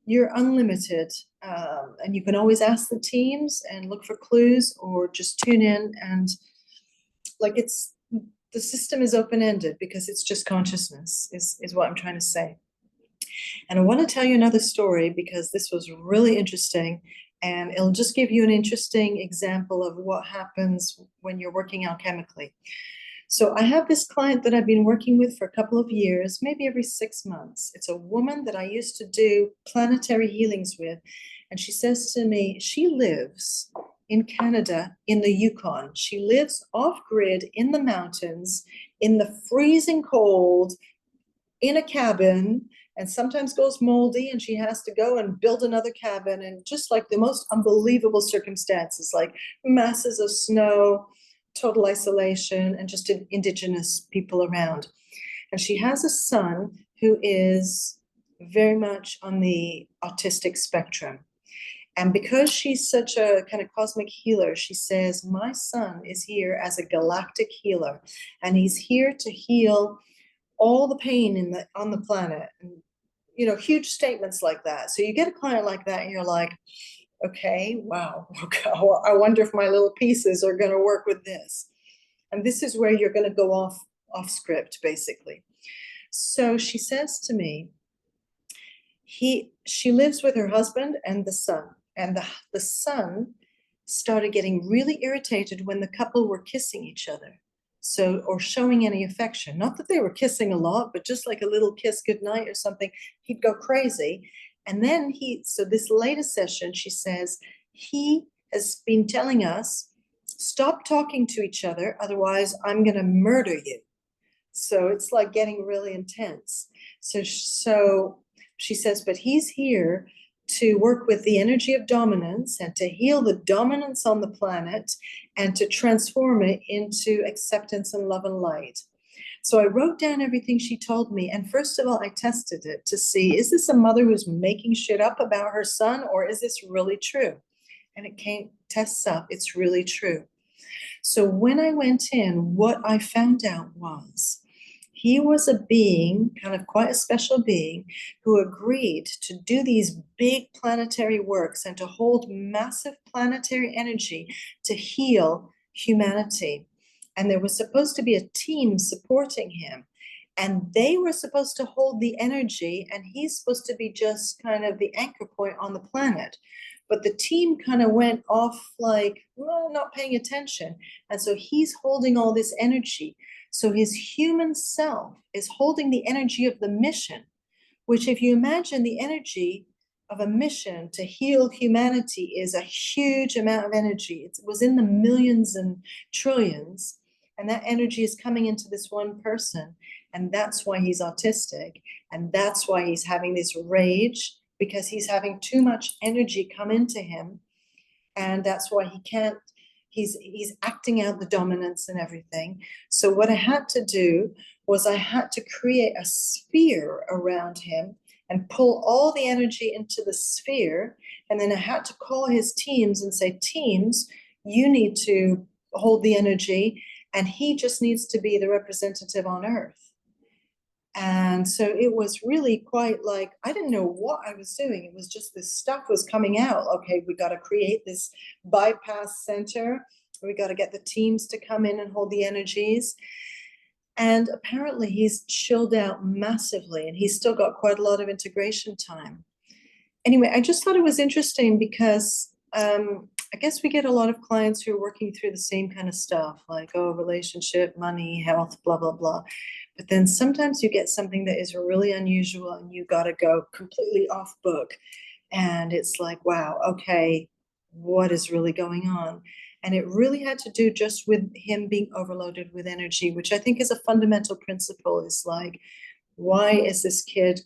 you're unlimited, and you can always ask the teams and look for clues, or just tune in, and like the system is open-ended because it's just consciousness is what I'm trying to say. And I want to tell you another story because this was really interesting, and it'll just give you an interesting example of what happens when you're working alchemically. So I have this client that I've been working with for a couple of years, maybe every 6 months. It's a woman that I used to do planetary healings with. And she says to me, she lives in Canada, in the Yukon. She lives off-grid in the mountains, in the freezing cold, in a cabin, and sometimes goes moldy, and she has to go and build another cabin, and just like the most unbelievable circumstances, like masses of snow, total isolation, and just indigenous people around. And she has a son who is very much on the autistic spectrum. And because she's such a kind of cosmic healer, she says, my son is here as a galactic healer, and he's here to heal all the pain on the planet. And, huge statements like that. So you get a client like that and you're like, okay, wow, okay, I wonder if my little pieces are going to work with this. And this is where you're going to go off script, basically. So she says to me, she lives with her husband and the son, and the son started getting really irritated when the couple were kissing each other. So, or showing any affection. Not that they were kissing a lot, but just like a little kiss goodnight or something, he'd go crazy. And then so this latest session, she says, he has been telling us, stop talking to each other, otherwise I'm going to murder you. So it's like getting really intense. So she says, but he's here to work with the energy of dominance and to heal the dominance on the planet and to transform it into acceptance and love and light. So I wrote down everything she told me. And first of all, I tested it to see, is this a mother who's making shit up about her son, or is this really true? And it tests up, it's really true. So when I went in, what I found out was, he was a being, kind of quite a special being, who agreed to do these big planetary works and to hold massive planetary energy to heal humanity. And there was supposed to be a team supporting him. And they were supposed to hold the energy, and he's supposed to be just kind of the anchor point on the planet. But the team kind of went off like, well, not paying attention. And so he's holding all this energy. So his human self is holding the energy of the mission, which, if you imagine the energy of a mission to heal humanity, is a huge amount of energy. It was in the millions and trillions, and that energy is coming into this one person. And that's why he's autistic. And that's why he's having this rage, because he's having too much energy come into him. And that's why he can't, he's acting out the dominance and everything. So what I had to do was I had to create a sphere around him and pull all the energy into the sphere. And then I had to call his teams and say, teams, you need to hold the energy, and he just needs to be the representative on Earth. And so it was really quite like, I didn't know what I was doing. It was just this stuff was coming out. Okay, we got to create this bypass center. We got to get the teams to come in and hold the energies. And apparently he's chilled out massively, and he's still got quite a lot of integration time. Anyway, I just thought it was interesting because I guess we get a lot of clients who are working through the same kind of stuff, like, oh, relationship, money, health, blah, blah, blah. But then sometimes you get something that is really unusual and you got to go completely off book. And it's like, wow, okay, what is really going on? And it really had to do just with him being overloaded with energy, which I think is a fundamental principle. Is like, why is this kid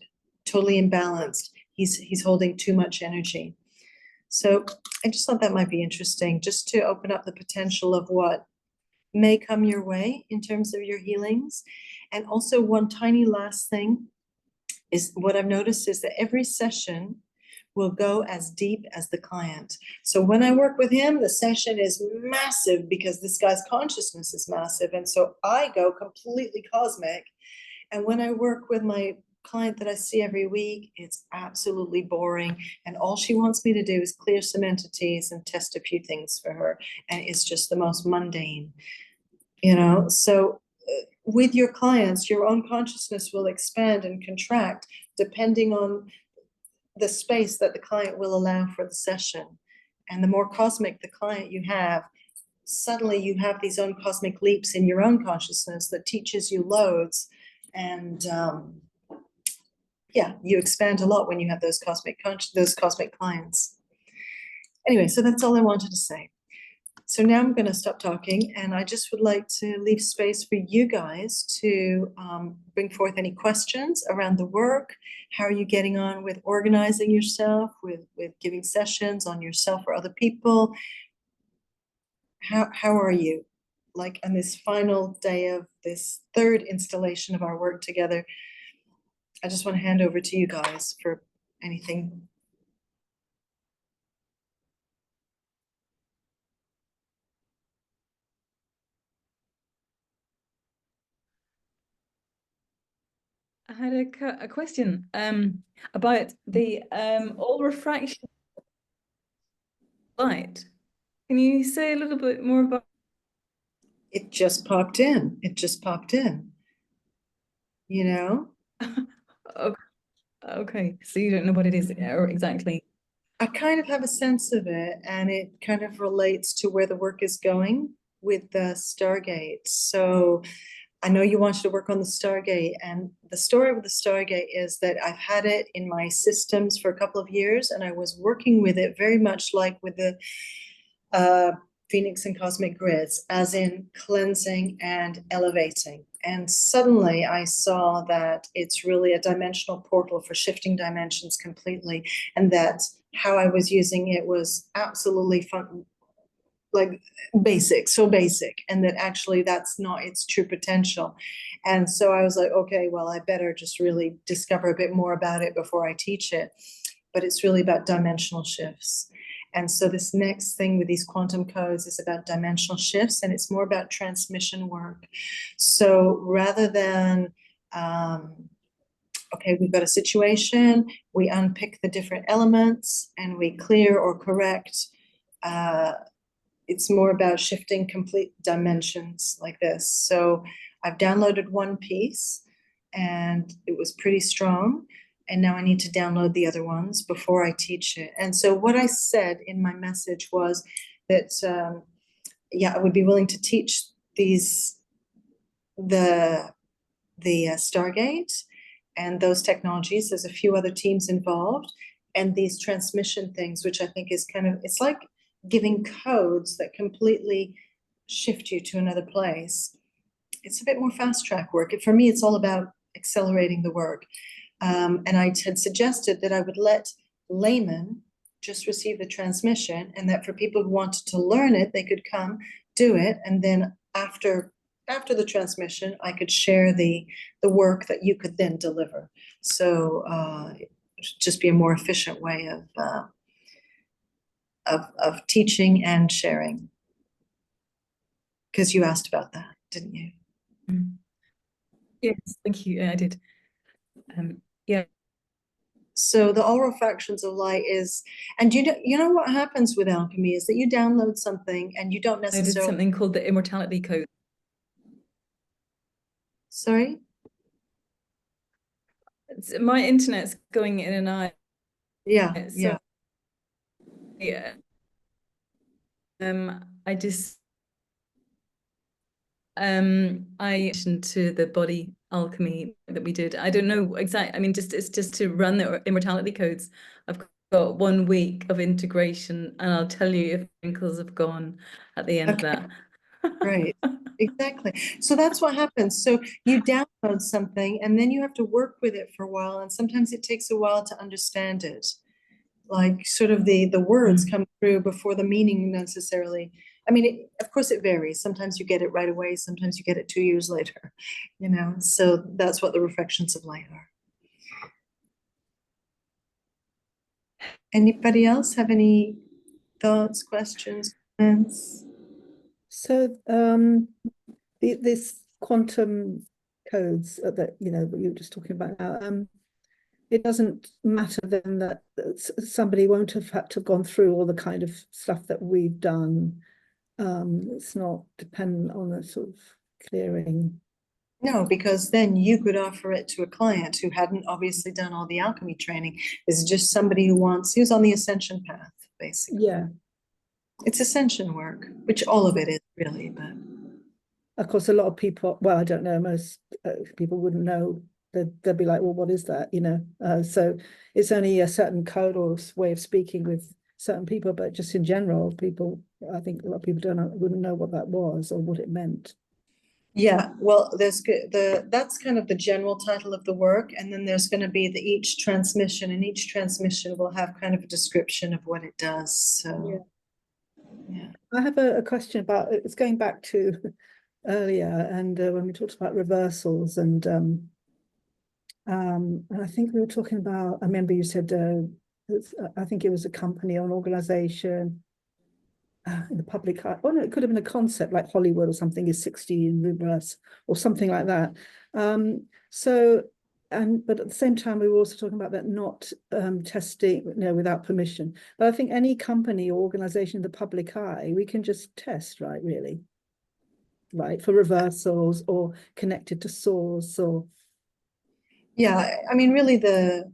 totally imbalanced? He's holding too much energy. So I just thought that might be interesting, just to open up the potential of what may come your way in terms of your healings. And also, one tiny last thing is what I've noticed is that every session will go as deep as the client. So when I work with him, the session is massive because this guy's consciousness is massive. And so I go completely cosmic. And when I work with my client that I see every week, it's absolutely boring. And all she wants me to do is clear some entities and test a few things for her. And it's just the most mundane, So with your clients, your own consciousness will expand and contract depending on the space that the client will allow for the session. And the more cosmic the client you have, suddenly you have these own cosmic leaps in your own consciousness that teaches you loads. And yeah, you expand a lot when you have those cosmic clients. Anyway, so that's all I wanted to say. So now I'm going to stop talking, and I just would like to leave space for you guys to bring forth any questions around the work. How are you getting on with organizing yourself, with giving sessions on yourself or other people? How are you? Like on this final day of this third installation of our work together, I just want to hand over to you guys for anything. I had a question about the all refraction light. Can you say a little bit more about? It just popped in. It just popped in. You know? Okay, so you don't know what it is or exactly. I kind of have a sense of it, and it kind of relates to where the work is going with the Stargate. So I know you wanted to work on the Stargate, and the story with the Stargate is that I've had it in my systems for a couple of years, and I was working with it very much like with the Phoenix and Cosmic Grids, as in cleansing and elevating. And suddenly I saw that it's really a dimensional portal for shifting dimensions completely, and that how I was using it was absolutely fun, like basic, so basic, and that actually that's not its true potential. And so I was like, okay, well, I better just really discover a bit more about it before I teach it. But it's really about dimensional shifts. And so this next thing with these quantum codes is about dimensional shifts, and it's more about transmission work. So rather than, okay, we've got a situation, we unpick the different elements and we clear or correct. It's more about shifting complete dimensions like this. So I've downloaded one piece and it was pretty strong. And now I need to download the other ones before I teach it. And so what I said in my message was that, yeah, I would be willing to teach these, the Stargate and those technologies. There's a few other teams involved, and these transmission things, which I think is kind of, it's like giving codes that completely shift you to another place. It's a bit more fast track work. For me, it's all about accelerating the work. And I had suggested that I would let laymen just receive the transmission, and that for people who wanted to learn it, they could come do it. And then after the transmission, I could share the work that you could then deliver. So just be a more efficient way of teaching and sharing. Because you asked about that, didn't you? Yes, thank you. I did. Yeah. So the oral fractions of light is, and you know what happens with alchemy is that you download something and you don't I did necessarily. something called the immortality code. Sorry? My internet's going in and out. Yeah, So, yeah. yeah. I just I mentioned to the body alchemy that we did. I don't know exactly. I mean, it's just to run the immortality codes. I've got 1 week of integration, and I'll tell you if wrinkles have gone at the end of that. Right. Exactly. So that's what happens. So you download something and then you have to work with it for a while, and sometimes it takes a while to understand it. Like sort of the words come through before the meaning necessarily. I mean, of course it varies. Sometimes you get it right away, sometimes you get it 2 years later, you know. So that's what the reflections of light are. Anybody else have any thoughts, questions, comments? So this quantum codes that what you were just talking about now, it doesn't matter then that somebody won't have had to have gone through all the kind of stuff that we've done. It's not dependent on a sort of clearing. No, because then you could offer it to a client who hadn't obviously done all the alchemy training. This is just somebody who's on the ascension path, basically. Yeah. It's ascension work, which all of it is really, but. Of course, a lot of people, well, I don't know, most people wouldn't know. They'd be like, well, what is that? So it's only a certain code or way of speaking with certain people, but just in general, I think a lot of people wouldn't know what that was or what it meant. Yeah, well, that's kind of the general title of the work, and then there's going to be each transmission, and each transmission will have kind of a description of what it does. So, yeah. I have a question about it's going back to earlier, and when we talked about reversals, and I think we were talking about. I remember you said I think it was a company or an organization. In the public eye. Oh no, it could have been a concept like Hollywood or something is 60 in reverse or something like that. So but at the same time, we were also talking about that not testing, without permission. But I think any company or organization in the public eye, we can just test, right? Really, right, for reversals or connected to source or. Yeah, I mean, really, the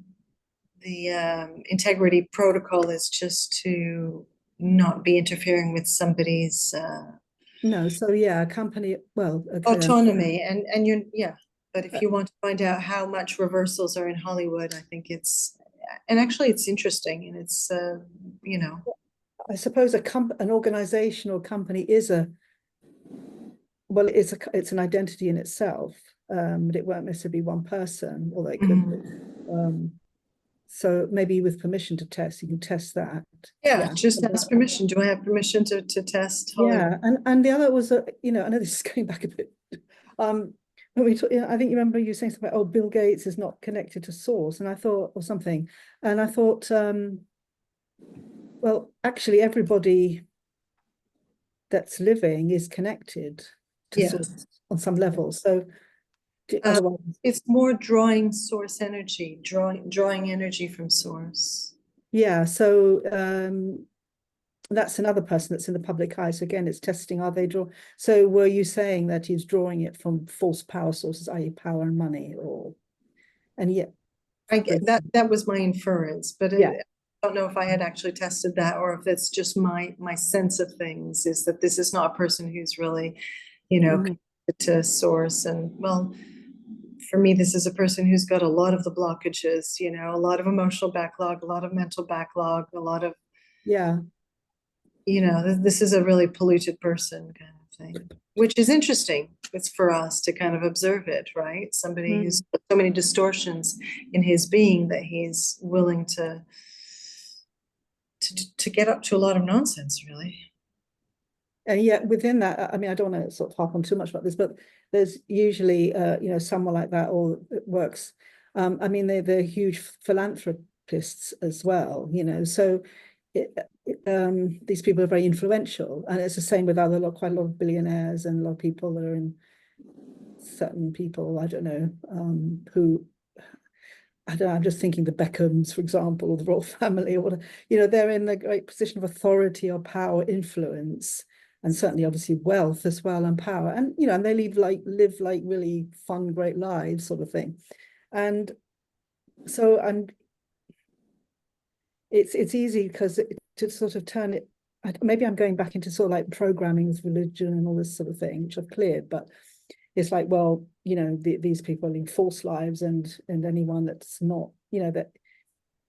integrity protocol is just to not be interfering with somebody's No, so yeah, a company, well, okay, autonomy, and you're, yeah. But if you want to find out how much reversals are in Hollywood, I think and actually it's interesting, and it's you know. I suppose an organization or company is it's an identity in itself, but it won't necessarily be one person, or they could be. So maybe with permission to test, you can test that. Yeah, just ask permission. Do I have permission to test Hollywood? Yeah, and the other was, I know this is going back a bit. When we talk, I think you remember you saying something about, oh, Bill Gates is not connected to source, and I thought, or something, and I thought, well, actually, everybody that's living is connected to Yeah. source on some level. So otherwise, it's more drawing source energy, drawing energy from source. yeah. So that's another person that's in the public eye. So again, it's testing, are they draw? So were you saying that he's drawing it from false power sources, i.e. power and money, or, and yet. I get that was my inference, but Yeah. I don't know if I had actually tested that, or if it's just my sense of things, is that this is not a person who's really, connected to source. And well, for me, this is a person who's got a lot of the blockages, a lot of emotional backlog, a lot of mental backlog, a lot of, Yeah. This is a really polluted person kind of thing, which is interesting. It's for us to kind of observe it, right? Somebody who's got so many distortions in his being that he's willing to get up to a lot of nonsense, really. And yet within that, I mean, I don't want to sort of harp on too much about this, but there's usually, someone like that, or it works. I mean, they're huge philanthropists as well, so these people are very influential, and it's the same with quite a lot of billionaires and a lot of people that are in certain people, I don't know, who, I don't know, I'm just thinking the Beckhams, for example, or the royal family, or whatever, they're in a great position of authority or power, influence, and certainly obviously wealth as well, and power, and and they live like really fun, great lives, sort of thing. And so it's easy because to sort of turn it, maybe I'm going back into sort of like programming with religion and all this sort of thing, which I've cleared, but it's like, well, these people are living false lives, and anyone that's not, that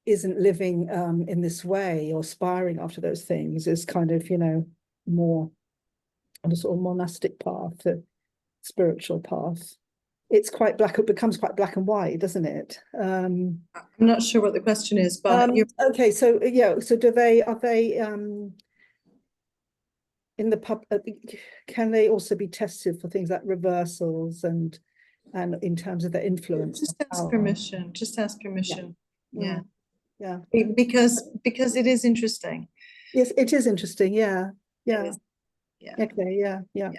isn't living in this way or aspiring after those things is kind of, more on a sort of monastic path, a spiritual path. It's quite black, it becomes quite black and white, doesn't it? I'm not sure what the question is, but okay, so yeah, so are they in the pub, can they also be tested for things like reversals and in terms of their influence? just ask permission. Just ask permission. Yeah. Yeah. Because it is interesting. Yes, it is interesting. Yeah. Yeah. Yeah. Okay. Yeah. Yeah.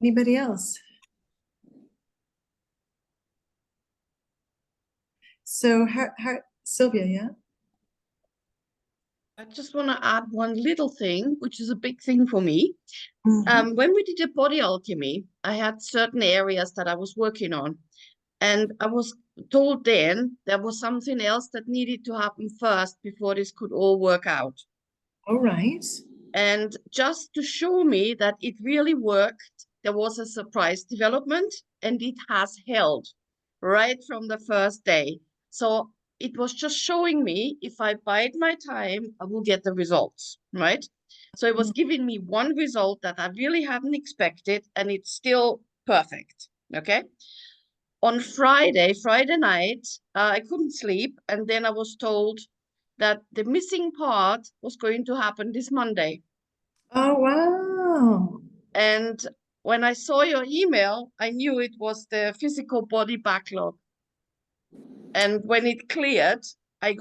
Anybody else? So, Sylvia, yeah? I just want to add one little thing, which is a big thing for me. When we did the body alchemy, I had certain areas that I was working on. And I was told then there was something else that needed to happen first before this could all work out. All right. And just to show me that it really worked, there was a surprise development, and it has held right from the first day. So it was just showing me if I bide my time, I will get the results, right? So it was giving me one result that I really hadn't expected, and it's still perfect, okay? On Friday night, I couldn't sleep, and then I was told that the missing part was going to happen this Monday. Oh, wow. And when I saw your email, I knew it was the physical body backlog. And when it cleared, I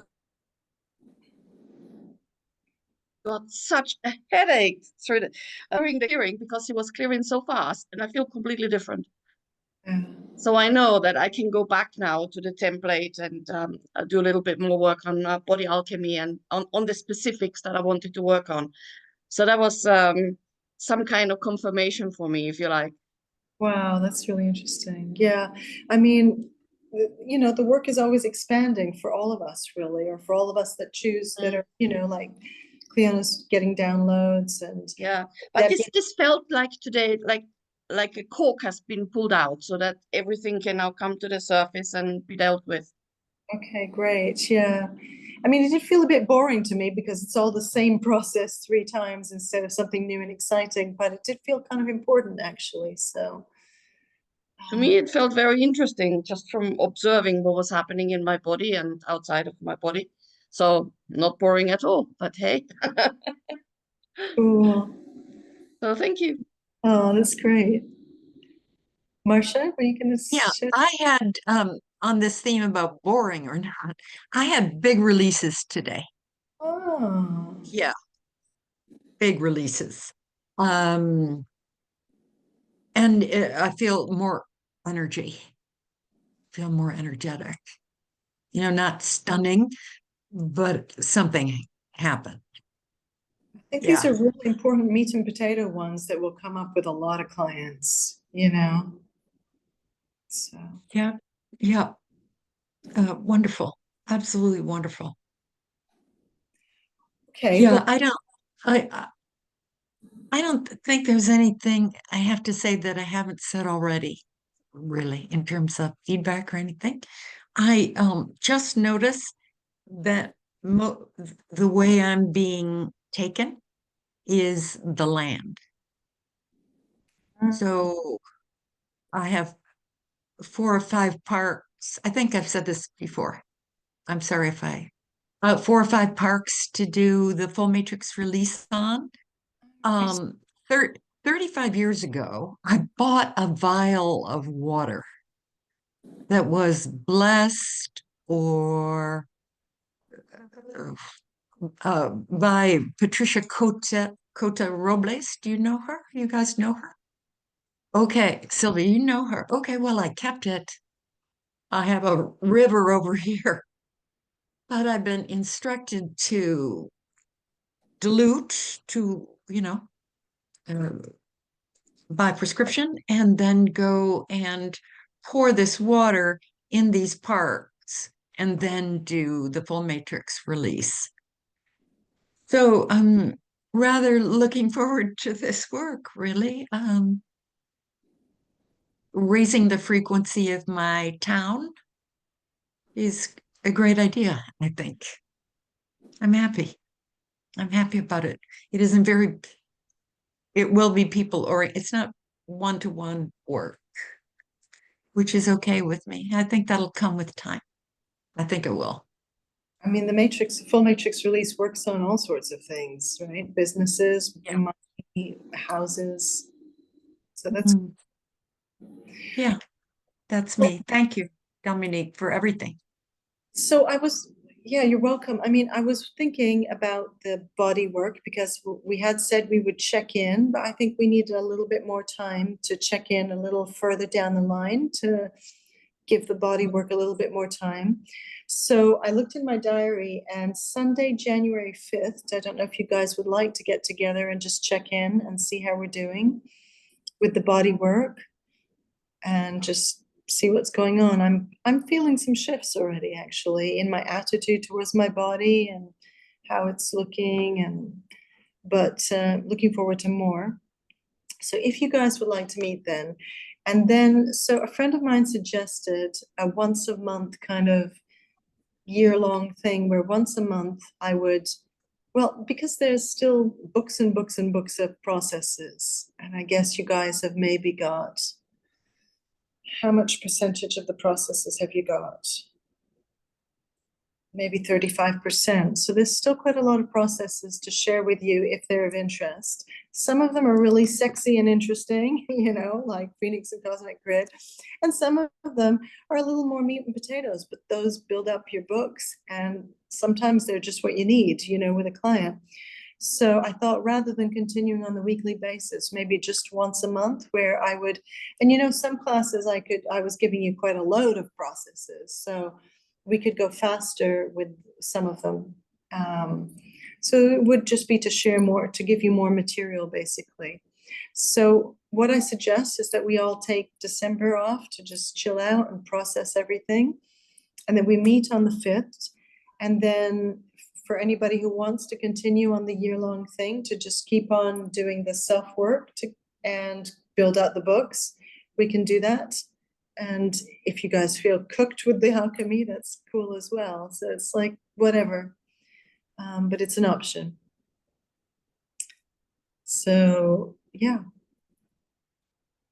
got such a headache during the hearing because it was clearing so fast, and I feel completely different. Yeah. So I know that I can go back now to the template and do a little bit more work on body alchemy and on the specifics that I wanted to work on. So that was some kind of confirmation for me, if you like. Wow, that's really interesting. Yeah, I mean, you know, the work is always expanding for all of us, really, or for all of us that choose that are, you know, like Cleona's getting downloads and Yeah, but Debbie. this felt like today, like a cork has been pulled out, so that everything can now come to the surface and be dealt with. Okay, great. Yeah. I mean, it did feel a bit boring to me because it's all the same process 3 times instead of something new and exciting, but it did feel kind of important actually. So, To me, it felt very interesting just from observing what was happening in my body and outside of my body. So not boring at all, but hey, cool. so thank you. Oh, that's great. Marcia, were you going to Yeah, share? I had on this theme about boring or not, I had big releases today. Oh, Yeah, big releases. And I feel more energy, feel more energetic. You know, not stunning, but something happened. I think these Yeah, are really important meat and potato ones that will come up with a lot of clients, you know? So, yeah, yeah. Wonderful. Absolutely wonderful. okay, Yeah, well, I don't think there's anything I have to say that I haven't said already, really, in terms of feedback or anything. I just noticed that the way I'm being taken is the land. So I have 4 or 5 parks. I think I've said this before. I'm sorry if I 4 or 5 parks to do the full matrix release on. Um, 35 years ago, I bought a vial of water that was blessed or by Patricia Cota Robles. Do you know her? You guys know her? Okay, Sylvia, you know her. Okay, well, I kept it. I have a river over here, but I've been instructed to dilute to, uh, by prescription and then go and pour this water in these parks and then do the full matrix release. So I'm rather looking forward to this work, really. Raising the frequency of my town is a great idea, I think. I'm happy. I'm happy about it. It isn't very, it will be people or it's not one-to-one work, which is okay with me. I think that'll come with time. I think it will. I mean, full matrix release works on all sorts of things, right? Businesses, Yeah. money, houses. So that's Mhm. Yeah, that's me. Thank you, Dominique, for everything. so yeah, you're welcome. I mean, I was thinking about the body work because we had said we would check in, but I think we need a little bit more time to check in a little further down the line to give the body work a little bit more time. So I looked in my diary and Sunday, January 5th, I don't know if you guys would like to get together and just check in and see how we're doing with the body work and just see what's going on. I'm feeling some shifts already actually in my attitude towards my body and how it's looking but looking forward to more. So if you guys would like to meet then, and then so a friend of mine suggested a once a month kind of year-long thing where once a month I would, well, because there's still books and books and books of processes, and I guess you guys have maybe got, how much percentage of the processes have you got? Maybe 35%. So there's still quite a lot of processes to share with you if they're of interest. Some of them are really sexy and interesting, you know, like Phoenix and Cosmic Grid. And some of them are a little more meat and potatoes, but those build up your books. And sometimes they're just what you need, you know, with a client. So I thought rather than continuing on the weekly basis, maybe just once a month where I would, and you know, some classes I was giving you quite a load of processes. So we could go faster with some of them. So it would just be to share more, to give you more material, basically. So what I suggest is that we all take December off to just chill out and process everything. And then we meet on the 5th. And then for anybody who wants to continue on the year-long thing, to just keep on doing the self-work and build out the books, we can do that. And if you guys feel cooked with the alchemy, that's cool as well. So it's like whatever, but it's an option. So yeah.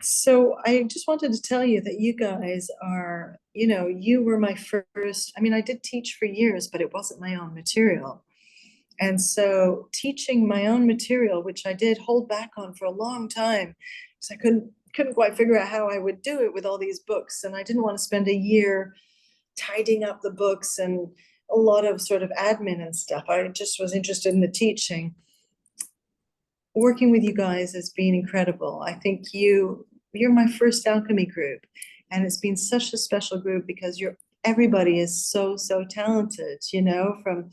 So I just wanted to tell you that you guys are, you know, you were my first, I mean, I did teach for years, but it wasn't my own material. And so teaching my own material, which I did hold back on for a long time, because I couldn't quite figure out how I would do it with all these books. And I didn't want to spend a year tidying up the books and a lot of sort of admin and stuff. I just was interested in the teaching. Working with you guys has been incredible. I think you're my first alchemy group, and it's been such a special group because everybody is so talented, you know, from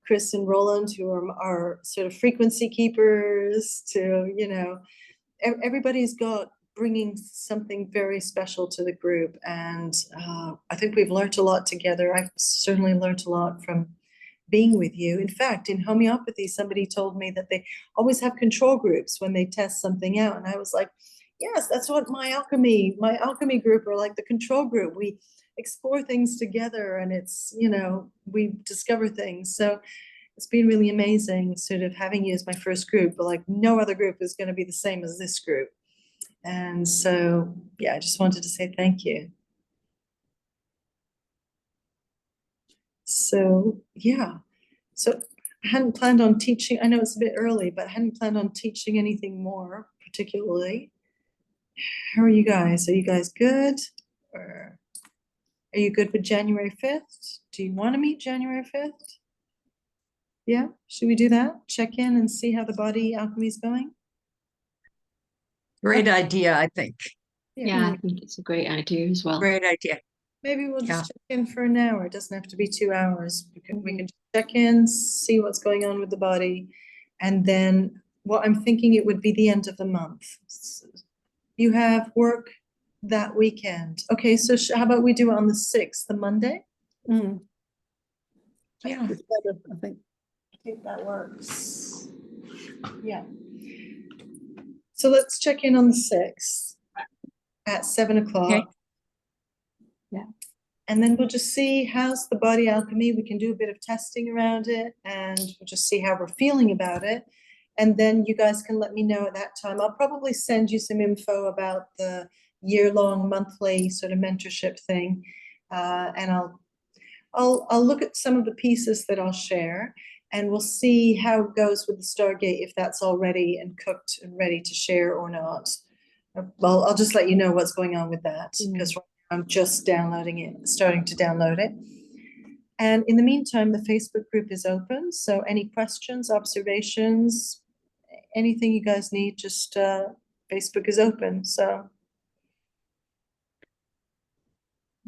Chris and Roland, who are our sort of frequency keepers, to, you know, everybody's bringing something very special to the group. And I think we've learned a lot together. I've certainly learned a lot from being with you. In fact, in homeopathy, somebody told me that they always have control groups when they test something out. And I was like, yes, that's what my alchemy group are like, the control group. We explore things together, and it's, you know, we discover things. So it's been really amazing sort of having you as my first group, but like no other group is going to be the same as this group. And so, yeah, I just wanted to say thank you. So, yeah. So I hadn't planned on teaching. I know it's a bit early, but I hadn't planned on teaching anything more particularly. How are you guys? Are you guys good? Or are you good with January 5th? Do you want to meet January 5th? Yeah, should we do that? Check in and see how the body alchemy is going? Great idea, I think. Yeah, I think it's a great idea as well. Great idea. Maybe we'll Yeah. just check in for an hour. It doesn't have to be 2 hours. We can check in, see what's going on with the body. And then what I'm thinking, it would be the end of the month. You have work that weekend. Okay, so how about we do it on the 6th, the Monday? Yeah. It's better, I think. I think that works. Yeah. So let's check in on the 6th at 7 o'clock. Okay. Yeah. And then we'll just see how's the body alchemy. We can do a bit of testing around it, and we'll just see how we're feeling about it. And then you guys can let me know at that time. I'll probably send you some info about the year-long monthly sort of mentorship thing. And I'll look at some of the pieces that I'll share, and we'll see how it goes with the Stargate, if that's all ready and cooked and ready to share or not. Well, I'll just let you know what's going on with that, because I'm just downloading it, starting to download it. And in the meantime, the Facebook group is open. So any questions, observations, anything you guys need, just Facebook is open. So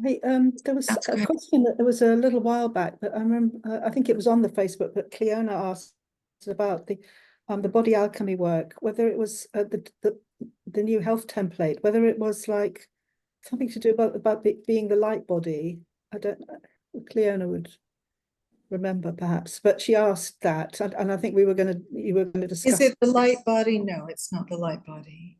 Hey, there was That's a great. question that there was a little while back, but I remember, I think it was on the Facebook, but Cleona asked about the body alchemy work, whether it was the new health template, whether it was like something to do about being the light body. I don't know. Cleona would remember perhaps, but she asked that, and I think you were going to discuss. is it the light body? No, it's not the light body.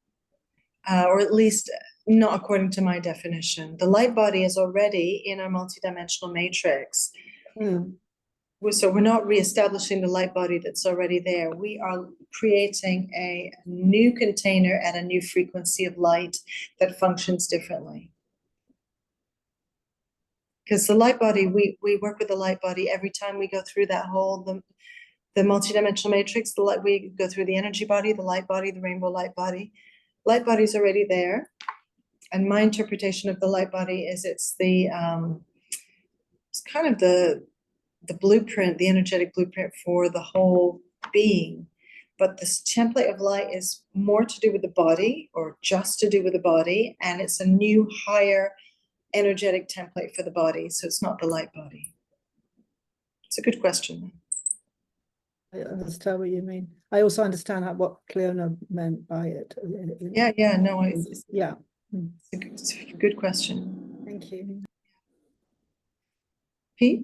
Or at least not according to my definition. The light body is already in our multidimensional matrix. So we're not reestablishing the light body that's already there. We are creating a new container at a new frequency of light that functions differently. Because the light body, we work with the light body every time we go through that whole, the multidimensional matrix, we go through the energy body, the light body, the rainbow light body. Light body's already there. And my interpretation of the light body is it's kind of the blueprint, the energetic blueprint for the whole being. But this template of light is more to do with the body, or just to do with the body, and it's a new higher energetic template for the body, so it's not the light body. It's a good question. I understand what you mean. I also understand what Cleona meant by it. Yeah, no, it's Yeah. it's a good question. Thank you. Pete?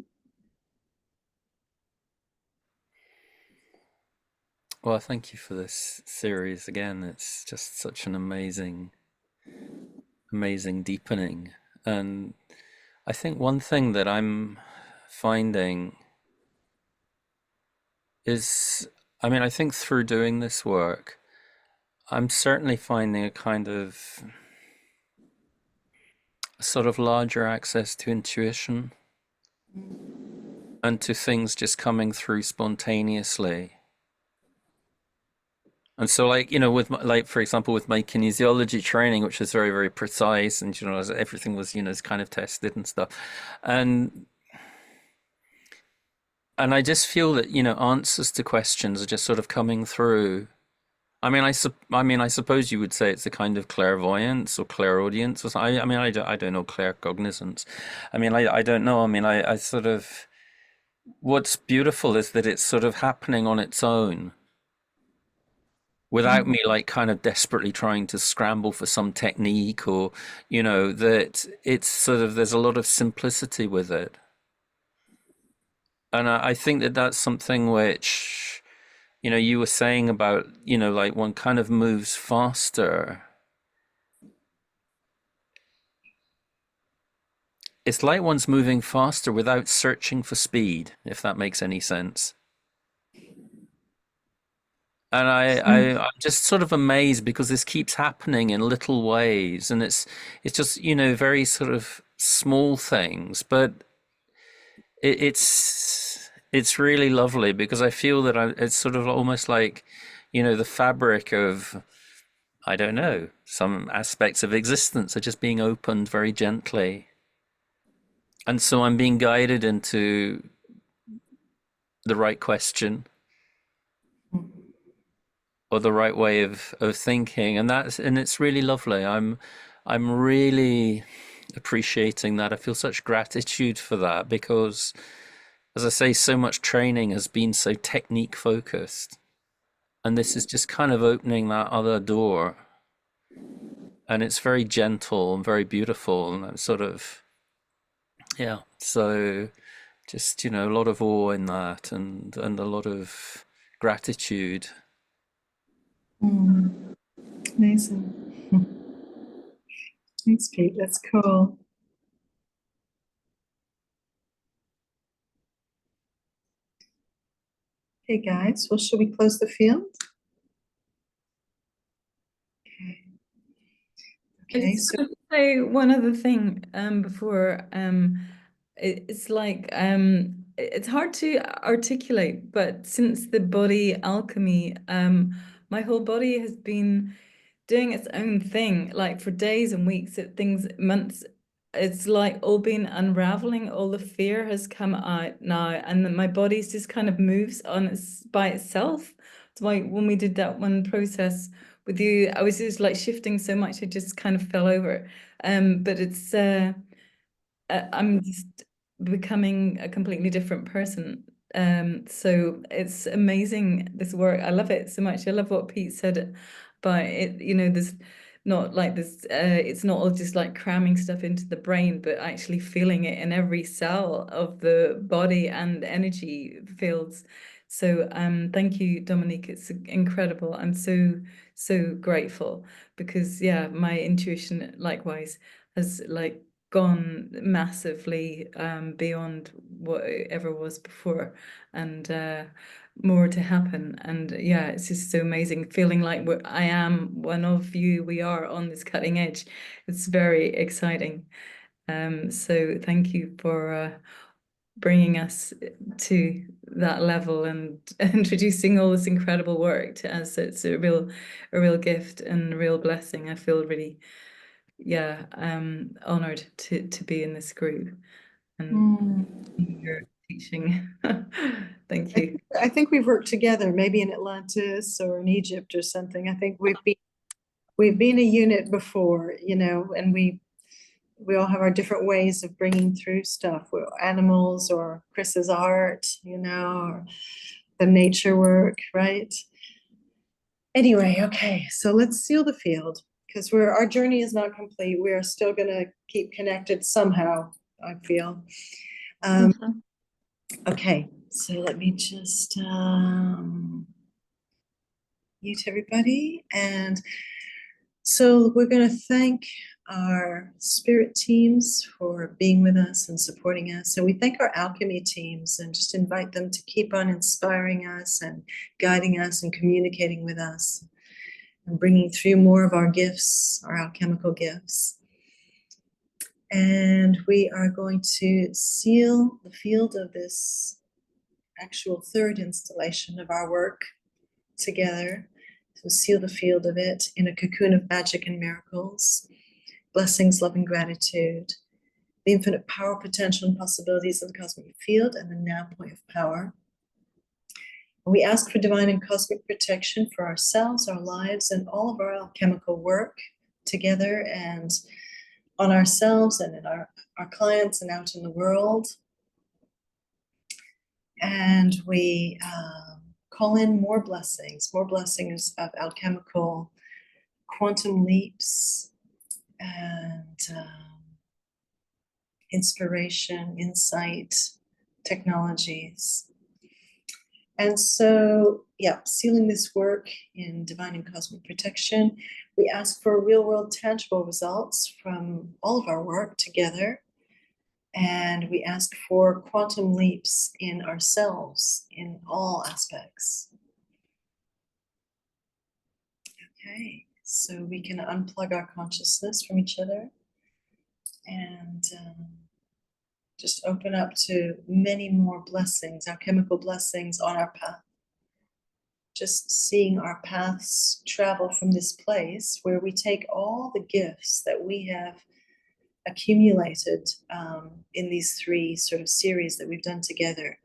Well, thank you for this series again. It's just such an amazing deepening. And I think one thing that I'm finding is, I mean, I think through doing this work, I'm certainly finding a kind of sort of larger access to intuition and to things just coming through spontaneously. And so, like, you know, with my, like, for example, with my kinesiology training, which is very, very precise, and, you know, everything was, you know, kind of tested and stuff. And I just feel that, you know, answers to questions are just sort of coming through. I mean, I suppose you would say it's a kind of clairvoyance or clairaudience or something. I mean, I don't know, claircognizance. I mean, I don't know. I mean, I sort of, what's beautiful is that it's sort of happening on its own without me like kind of desperately trying to scramble for some technique, or, you know, that it's sort of, there's a lot of simplicity with it. And I think that that's something which, you know, you were saying about, you know, like one kind of moves faster. It's like one's moving faster without searching for speed, if that makes any sense. And I'm just sort of amazed because this keeps happening in little ways, and it's just, you know, very sort of small things, but it's really lovely because I feel that it's sort of almost like, you know, the fabric of, I don't know, some aspects of existence are just being opened very gently. And so I'm being guided into the right question or the right way of thinking, and it's really lovely. I'm really appreciating that. I feel such gratitude for that because, as I say, so much training has been so technique focused, and this is just kind of opening that other door, and it's very gentle and very beautiful, and I'm sort of, yeah, so just, you know, a lot of awe in that, and a lot of gratitude. Amazing. Thanks, Pete. That's cool. Hey guys, well, should we close the field? Okay, Just so want to say one other thing before it's like it's hard to articulate, but since the body alchemy, my whole body has been doing its own thing, like for days and weeks, months. It's like all been unraveling. All the fear has come out now, and then my body's just kind of moves by itself. It's why when we did that one process with you, I was just like shifting so much, I just kind of fell over. But it's I'm just becoming a completely different person. So it's amazing, this work. I love it so much. I love what Pete said about it. You know, there's not like this, it's not all just like cramming stuff into the brain, but actually feeling it in every cell of the body and energy fields. So thank you, Dominique. It's incredible. I'm so grateful because yeah, my intuition likewise has like gone massively beyond what it ever was before, and more to happen. And yeah, it's just so amazing feeling like I am one of you. We are on this cutting edge. It's very exciting. So thank you for bringing us to that level and introducing all this incredible work to us. It's a real gift and a real blessing. I feel really, yeah, honored to be in this group and here teaching. Thank you. I think we've worked together, maybe in Atlantis or in Egypt or something. I think we've been a unit before, you know, and we all have our different ways of bringing through stuff. We're animals or Chris's art, you know, or the nature work, right? Anyway, okay, so let's seal the field because our journey is not complete. We are still going to keep connected somehow, I feel. Okay, so let me just mute everybody. And so we're going to thank our spirit teams for being with us and supporting us. And we thank our alchemy teams and just invite them to keep on inspiring us and guiding us and communicating with us and bringing through more of our gifts, our alchemical gifts. And we are going to seal the field of this actual third installation of our work together. So seal the field of it in a cocoon of magic and miracles, blessings, love, and gratitude, the infinite power, potential, and possibilities of the cosmic field and the now point of power. And we ask for divine and cosmic protection for ourselves, our lives, and all of our alchemical work together and on ourselves and in our clients and out in the world. And we call in more blessings of alchemical quantum leaps and inspiration, insight, technologies. And so, yeah, sealing this work in divine and cosmic protection, we ask for real world tangible results from all of our work together. And we ask for quantum leaps in ourselves in all aspects. Okay, so we can unplug our consciousness from each other and just open up to many more blessings, alchemical blessings on our path. Just seeing our paths travel from this place where we take all the gifts that we have accumulated in these three sort of series that we've done together.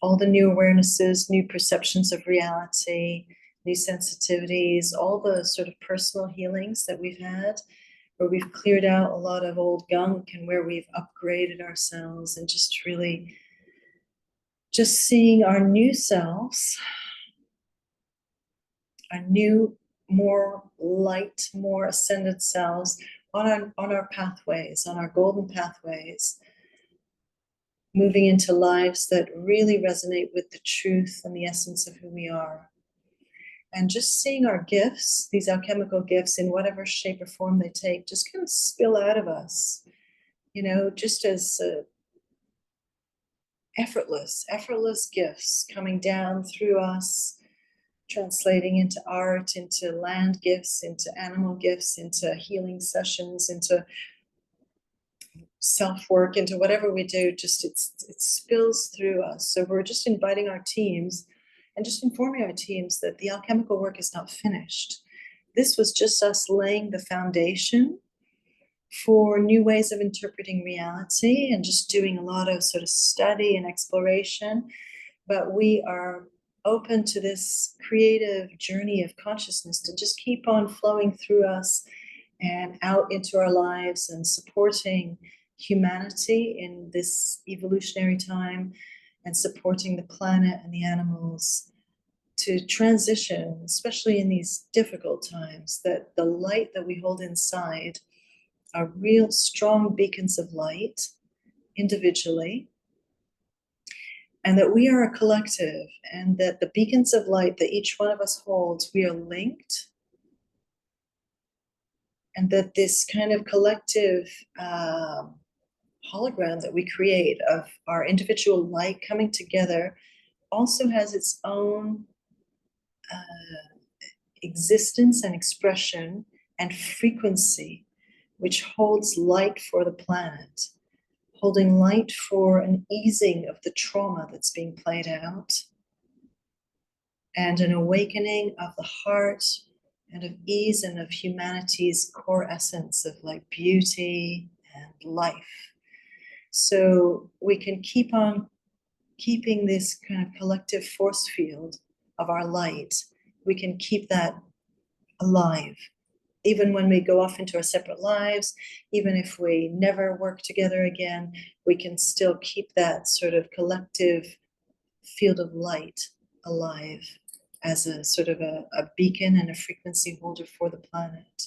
All the new awarenesses, new perceptions of reality, new sensitivities, all the sort of personal healings that we've had, where we've cleared out a lot of old gunk and where we've upgraded ourselves and just really just seeing our new selves, our new, more light, more ascended selves on our pathways, on our golden pathways, moving into lives that really resonate with the truth and the essence of who we are. And just seeing our gifts, these alchemical gifts in whatever shape or form they take, just kind of spill out of us, you know, just as effortless gifts coming down through us, translating into art, into land gifts, into animal gifts, into healing sessions, into self-work, into whatever we do, just it spills through us. So we're just inviting our teams and just informing our teams that the alchemical work is not finished. This was just us laying the foundation for new ways of interpreting reality and just doing a lot of sort of study and exploration. But we are open to this creative journey of consciousness to just keep on flowing through us and out into our lives and supporting humanity in this evolutionary time and supporting the planet and the animals to transition, especially in these difficult times, that the light that we hold inside are real strong beacons of light individually, and that we are a collective, and that the beacons of light that each one of us holds, we are linked, and that this kind of collective hologram that we create of our individual light coming together also has its own existence and expression and frequency, which holds light for the planet, holding light for an easing of the trauma that's being played out, and an awakening of the heart and of ease and of humanity's core essence of like beauty and life. So we can keep on keeping this kind of collective force field of our light, we can keep that alive. Even when we go off into our separate lives, even if we never work together again, we can still keep that sort of collective field of light alive as a sort of a beacon and a frequency holder for the planet.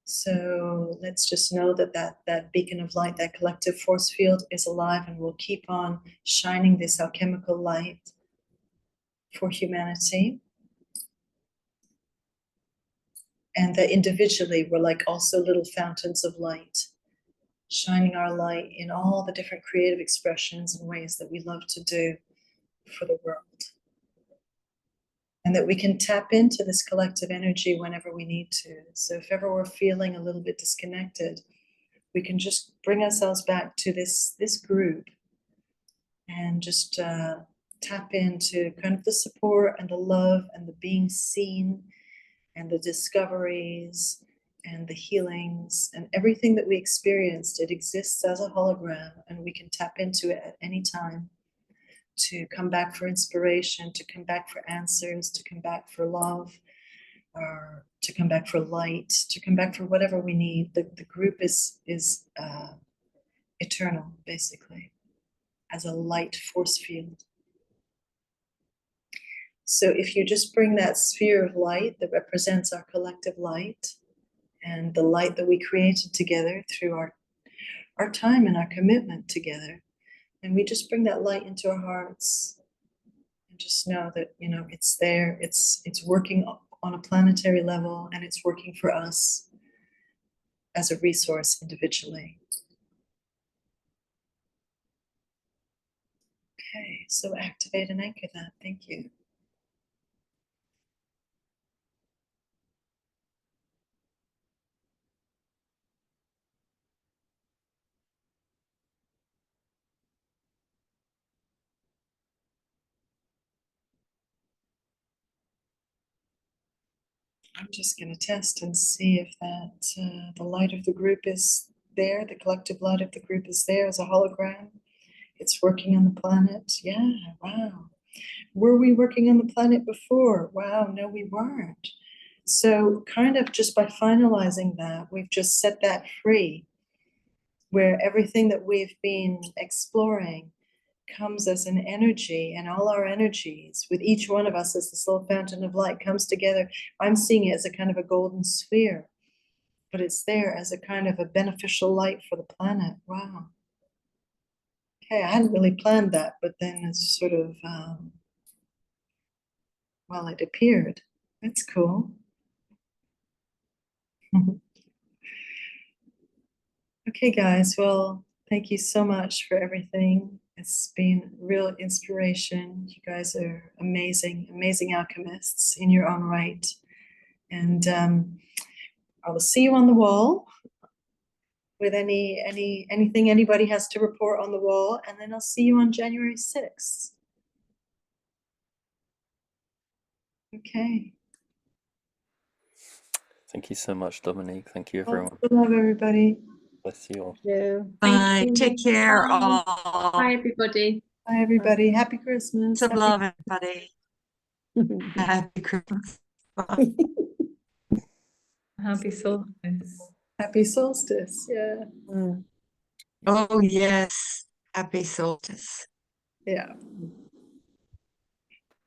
So let's just know that that beacon of light, that collective force field is alive, and we'll keep on shining this alchemical light for humanity. And that individually we're like also little fountains of light, shining our light in all the different creative expressions and ways that we love to do for the world. And that we can tap into this collective energy whenever we need to. So if ever we're feeling a little bit disconnected, we can just bring ourselves back to this group and just tap into kind of the support and the love and the being seen and the discoveries and the healings and everything that we experienced. It exists as a hologram, and we can tap into it at any time to come back for inspiration, to come back for answers, to come back for love, or to come back for light, to come back for whatever we need. The group is eternal, basically, as a light force field. So if you just bring that sphere of light that represents our collective light and the light that we created together through our time and our commitment together, and we just bring that light into our hearts and just know that, you know, it's there, it's working on a planetary level, and it's working for us as a resource individually. Okay, so activate and anchor that. Thank you. I'm just going to test and see if that the light of the group is there, the collective light of the group is there as a hologram. It's working on the planet. Yeah, wow. Were we working on the planet before? Wow, no, we weren't. So kind of just by finalizing that, we've just set that free, where everything that we've been exploring comes as an energy, and all our energies with each one of us as this little fountain of light comes together. I'm seeing it as a kind of a golden sphere, but it's there as a kind of a beneficial light for the planet. Wow. Okay, I hadn't really planned that, but then it's sort of, well, it appeared. That's cool. Okay, guys, well, thank you so much for everything. It's been real inspiration. You guys are amazing, amazing alchemists in your own right. And I will see you on the wall with anything anybody has to report on the wall, and then I'll see you on January 6th. Okay. Thank you so much, Dominique. Thank you, Lots everyone. of love, everybody. Bless you all. Yeah. Bye. you. Take care Bye. all. Bye, everybody. Bye, everybody. Happy Christmas. Lots of Happy- love, everybody. Happy Christmas. Bye. Happy solstice. Happy solstice. Yeah. Mm. Oh, yes. Happy solstice. Yeah.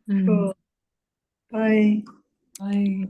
Mm. Cool. Bye. Bye.